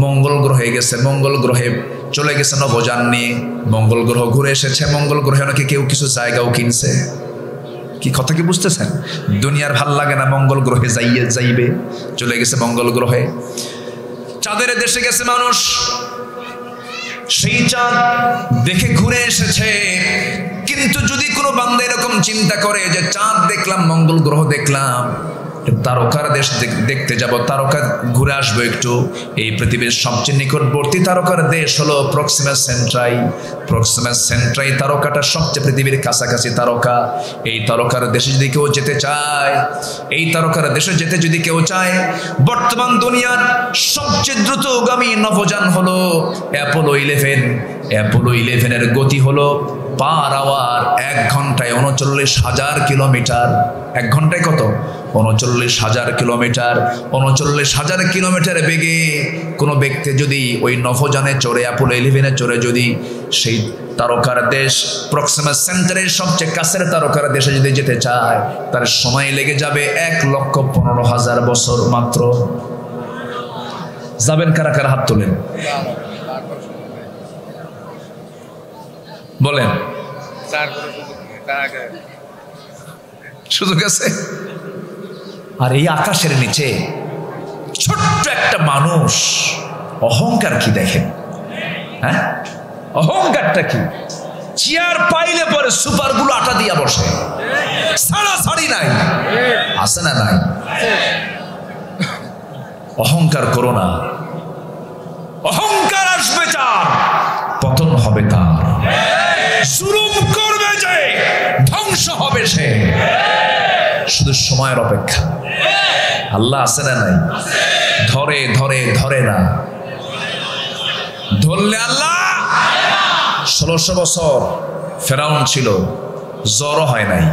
মঙ্গল গ্রহে গেছে, মঙ্গল গ্রহে চলে গেছে নভোযান নিয়ে, মঙ্গল গ্রহ ঘুরে এসেছে। মঙ্গল গ্রহে নাকি কেউ কিছু জায়গাও কিনছে। কি কথা কি বুঝতেছেন? দুনিয়ার ভাল লাগে না, মঙ্গল গ্রহে যাইবে, চলে গেছে মঙ্গল গ্রহে। চাঁদের দেশে গেছে মানুষ, সেই চাঁদ দেখে ঘুরে এসেছে। কিন্তু যদি কোনো বান্দা এরকম চিন্তা করে যে চাঁদ দেখলাম, মঙ্গল গ্রহ দেখলাম, তারকার দেশ দেখতে যাব, তারকা ঘুরে আসবো একটু। এই পৃথিবীর সবচেয়ে নিকটবর্তী তারকার দেশ হলো প্রক্সিমা সেন্ট্রাই। প্রক্সিমা সেন্ট্রাই তারকাটা সবচেয়ে পৃথিবীর কাছাকাছি তারকা। এই তারকার দেশে যদি কেউ যেতে চায়, এই তারকার দেশে যেতে যদি কেউ চায়, বর্তমান দুনিয়ার সবচেয়ে দ্রুতগামী নভোযান হলো অ্যাপোলো 11। অ্যাপোলো 11-এর গতি হলো পার আওয়ার 1 ঘন্টায় 39,000 কিলোমিটার। 1 ঘন্টায় কত? 39,000 কিলোমিটার। 39,000 কিলোমিটার বেগে কোনো ব্যক্তি যদি ওই নভোযানে চড়ে, অ্যাপোলো 11-এ চড়ে যদি সেই তারকার দেশ প্রক্সিমা সেন্টারের সবচেয়ে কাছের তারকার দেশে যদি যেতে চায়, তার সময় লেগে যাবে 1,15,000 বছর মাত্র। যাবেন কারা কারা? হাত তোলেন, বলেন। সুযোগ আছে? আর এই আকাশের নিচে ছোট্ট একটা মানুষ, অহংকার কি দেখেন? হ্যাঁ, অহংকারটা কি? চেয়ার পাইলে পরে সুপারগুলো আটা দিয়া বসে, ছাড়াছাড়ি নাই। আছে না নাই? অহংকার করো না। অহংকার আসবে যার, পতন হবে তার। জুলুম করবে যে, ধ্বংস হবে সে। শুধু সময়ের অপেক্ষা। আল্লাহ আছে না নাই? ধরে ধরে ধরে না, ধরলে আল্লাহ। 1600 বছর ফেরাউন ছিল, জ্বরও হয় নাই,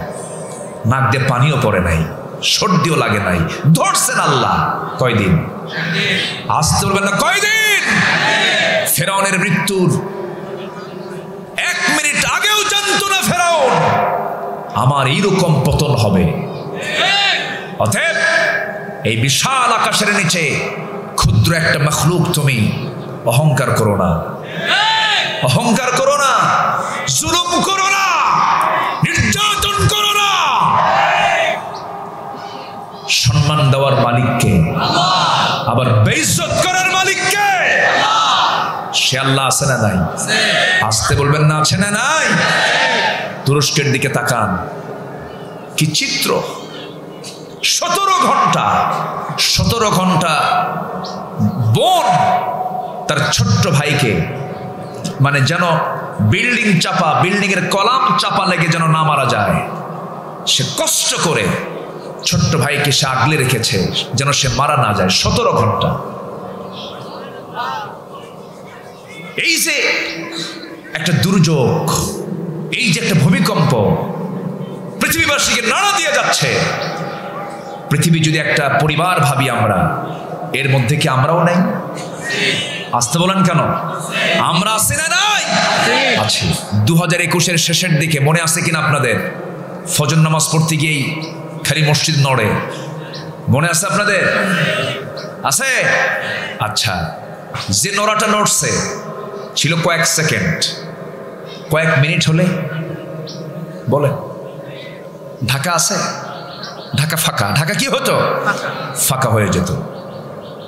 নাক দিয়ে পানিও পড়ে নাই, সর্দিও লাগে নাই, ধরছেন আল্লাহ। কয়দিন? আসতে বলবেন না, কয়দিন? ফেরাউনের মৃত্যুর 1 মিনিট আগেও জানতো না ফেরাউন আমার এইরকম পতন হবে। অতএব এই বিশাল আকাশের নিচে ক্ষুদ্র একটা মখলুক তুমি, অহংকার করো না, অহংকার করো না, জুলুম করো না, নির্যাতন করো না। সম্মান দেওয়ার মালিককে, আবার বেইজ্জত করার মালিককে, সে আল্লাহ আছে না নাই? আসতে বলবেন না, আছে না নাই? তুরস্কের দিকে তাকান, কি চিত্র! 17 ঘন্টা বোন তার ছোট্ট ভাইকে, মানে যেন বিল্ডিং চাপা, বিল্ডিং এর কলাম চাপা লেগে যেন না মারা যায়, সে কষ্ট করে ছোট্ট ভাইকে সে আগলে রেখেছে যেন সে মারা না যায়। 17 ঘন্টা। এই যে একটা দুর্যোগ, এই যে একটা ভূমিকম্প পৃথিবীবাসীকে নাড়া দিয়ে যাচ্ছে, পৃথিবী যদি একটা পরিবার ভাবি আমরা, এর মধ্যে কি আমরাও নাই? আসতে বলেন কেন? আমরা আছি না নাই? আছি। 2021-এর শেষের দিকে মনে আছে কিনা আপনাদের? ফজর নামাজ পড়তে গিয়েই খালি মসজিদ নড়ে, মনে আছে আপনাদের? আছে? আচ্ছা, যে নড়াটা নড়ছে ছিল কয়েক সেকেন্ড, কয়েক মিনিট হলে বলে ঢাকা আছে, ঢাকা ফাঁকা, ঢাকা কি হতো? ফাঁকা হয়ে যেত।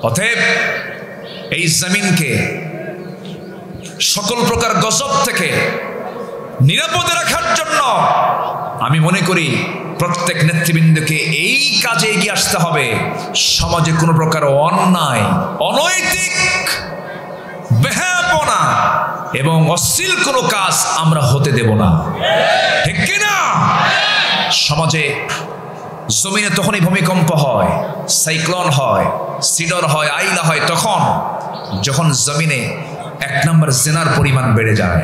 অতএব এই জমিনকে সকল প্রকার গজব থেকে নিরাপদে রাখার জন্য আমি মনে করি প্রত্যেক নেতৃবৃন্দকে এই কাজে এগিয়ে আসতে হবে। সমাজে কোনো প্রকার অন্যায়, অনৈতিক, বেহায়াপনা এবং অশ্লীল কোনো কাজ আমরা হতে দেব না, ঠিক কিনা? সমাজে জমিনে তখনই ভূমিকম্প হয়, সাইক্লোন হয়, সিডর হয়, আইলা হয়, তখন যখন জমিনে 1 নম্বর জেনার পরিমাণ বেড়ে যায়।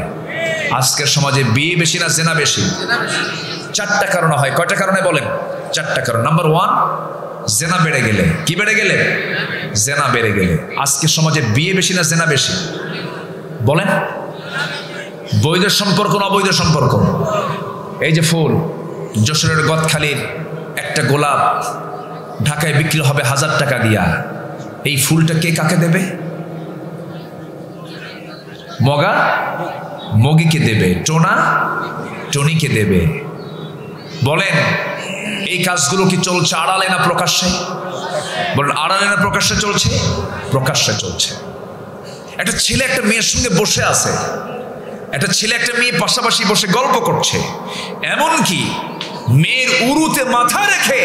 আজকের সমাজে বিয়ে বেশি না জেনা বেশি? 4টা কারণে হয়। কয়টা কারণে বলেন? 4টা কারণ। নাম্বার 1, জেনা বেড়ে গেলে। কি বেড়ে গেলে? জেনা বেড়ে গেলে। আজকের সমাজে বিয়ে বেশি না জেনা বেশি? বলেন। বৈধ সম্পর্ক না অবৈধ সম্পর্ক? এই যে ফুল, যশোরের গদখালির একটা গোলাপ ঢাকায় বিক্রি হবে 1000 টাকা দিয়া, এই ফুলটা কে কাকে দেবে? মগা মগিকে দেবে, টোনা টনিকে দেবে। বলেন, এই কাজগুলো কি চলছে আড়ালে না প্রকাশ্যে? বলেন, আড়ালে না প্রকাশ্যে চলছে? প্রকাশ্যে চলছে। একটা ছেলে একটা মেয়ের সঙ্গে বসে আছে, একটা ছেলে একটা মেয়ে পাশাপাশি বসে গল্প করছে, এমনকি মেয়ের উরুতে মাথা রেখে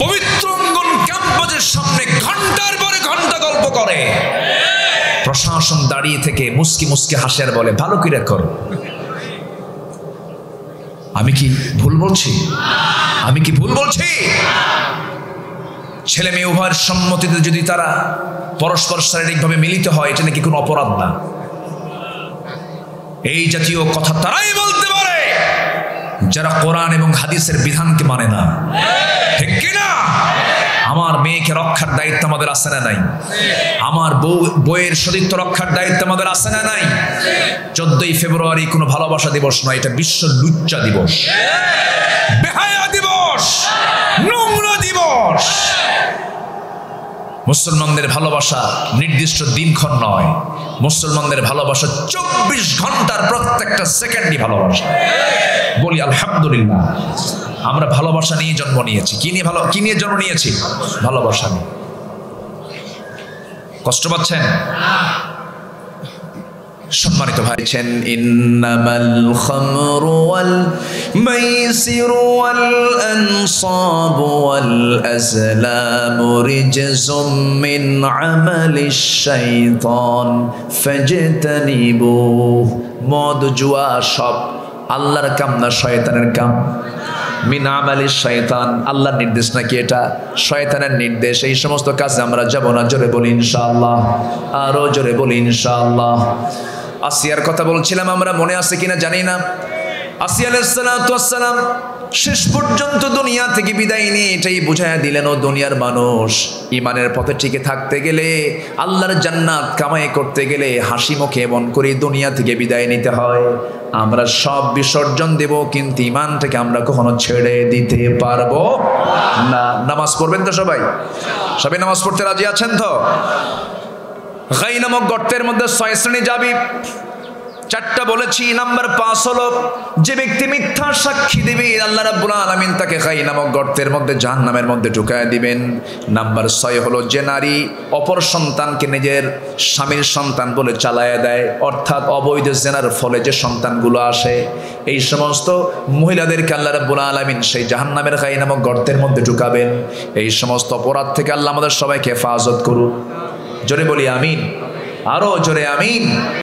পবিত্র অঙ্গন ক্যাম্পাসের সামনে ঘন্টার পরে ঘন্টা গল্প করে, প্রশাসন দাঁড়িয়ে থেকে মুস্কি মুস্কি হাসে আর বলে ভালো করে করো। আমি কি ভুল বলছি? আমি কি ভুল বলছি? ছেলে মেয়ে উভয়ের সম্মতিতে যদি তারা পরস্পর শারীরিকভাবে মিলিত হয়, এটা নাকি কোনো অপরাধ না। এই জাতীয় কথা তারাই বলতে পারে যারা কোরআন এবং হাদিসের বিধানকে মানে না, ঠিক কিনা? আমার মেয়েকে রক্ষার দায়িত্ব আমাদের আছে না নাই? আমার বইয়ের সতীত্ব রক্ষার দায়িত্ব আমাদের আছে না নাই? 14ই ফেব্রুয়ারি কোনো ভালোবাসা দিবস নয়, এটা বিশ্ব লুচ্চা দিবস, বেহায়া দিবস, নোংরা দিবস। মুসলমানদের ভালোবাসা নির্দিষ্ট দিনক্ষণ নয়, মুসলমানদের ভালোবাসা 24 ঘন্টার প্রত্যেকটা সেকেন্ডই ভালোবাসা। বলি আলহামদুলিল্লাহ, আমরা ভালোবাসা নিয়ে জন্ম নিয়েছি। কি নিয়ে জন্ম নিয়েছি? ভালোবাসা নিয়ে। কষ্ট পাচ্ছেন? সম্মানিত ভাইছেন, ইন্নামাল খামরু ওয়াল মাইসিরু ওয়াল আনসাবু ওয়াল আজলামু রিজসুম মিন আমালিশ শাইতান ফাজতানিবু। মদ জুয়া সব আল্লাহর কাম না শয়তানের কাম? মিন আমালিশ শাইতান, আল্লাহর নির্দেশ নাকি এটা? শয়তানের নির্দেশ। এই সমস্ত কাজে আমরা যাব না। জোরে বলি ইনশাআল্লাহ, আরো জোরে বলি ইনশাআল্লাহ। আসিয়ার কথা বলছিলাম, আমরা মনে আছে কিনা জানি না। আসিয়া আলাইহিস সালাতু ওয়াস সালাম শেষ পর্যন্ত দুনিয়া থেকে বিদায় নিয়ে এটাই বুঝাইয়া দিলেন, ও দুনিয়ার মানুষ, ইমানের পথে টিকে থাকতে গেলে, আল্লাহর জান্নাত কামাই করতে গেলে হাসি মুখে এমন করে দুনিয়া থেকে বিদায় নিতে হয়। আমরা সব বিসর্জন দেব, কিন্তু ইমানটাকে আমরা কখনো ছেড়ে দিতে পারবো না। নামাজ পড়বেন তো সবাই? সবাই নামাজ পড়তে রাজি আছেন তো? গাই নামক গর্তের মধ্যে 6 শ্রেণী যাবি, 4টা বলেছি। নাম্বার 5 হলো যে ব্যক্তি মিথ্যা সাক্ষী দিবে, আল্লাহ রাব্বুল আলামিন তাকে গাই নামক গর্তের মধ্যে জাহান্নামের মধ্যে ঢুকায় দিবেন। নাম্বার 6 হলো যে নারী অপর সন্তানকে নিজের স্বামীর সন্তান বলে চালায়া দেয়, অর্থাৎ অবৈধ জেনার ফলে যে সন্তানগুলো আসে, এই সমস্ত মহিলাদেরকে আল্লাহ রাব্বুল আলামিন সেই জাহান্নামের গাই নামক গর্তের মধ্যে ঢুকাবেন। এই সমস্ত অপরাধ থেকে আল্লাহ আমাদের সবাইকে হেফাজত করুন। জোরে বলি আমিন, আরো জোরে আমিন।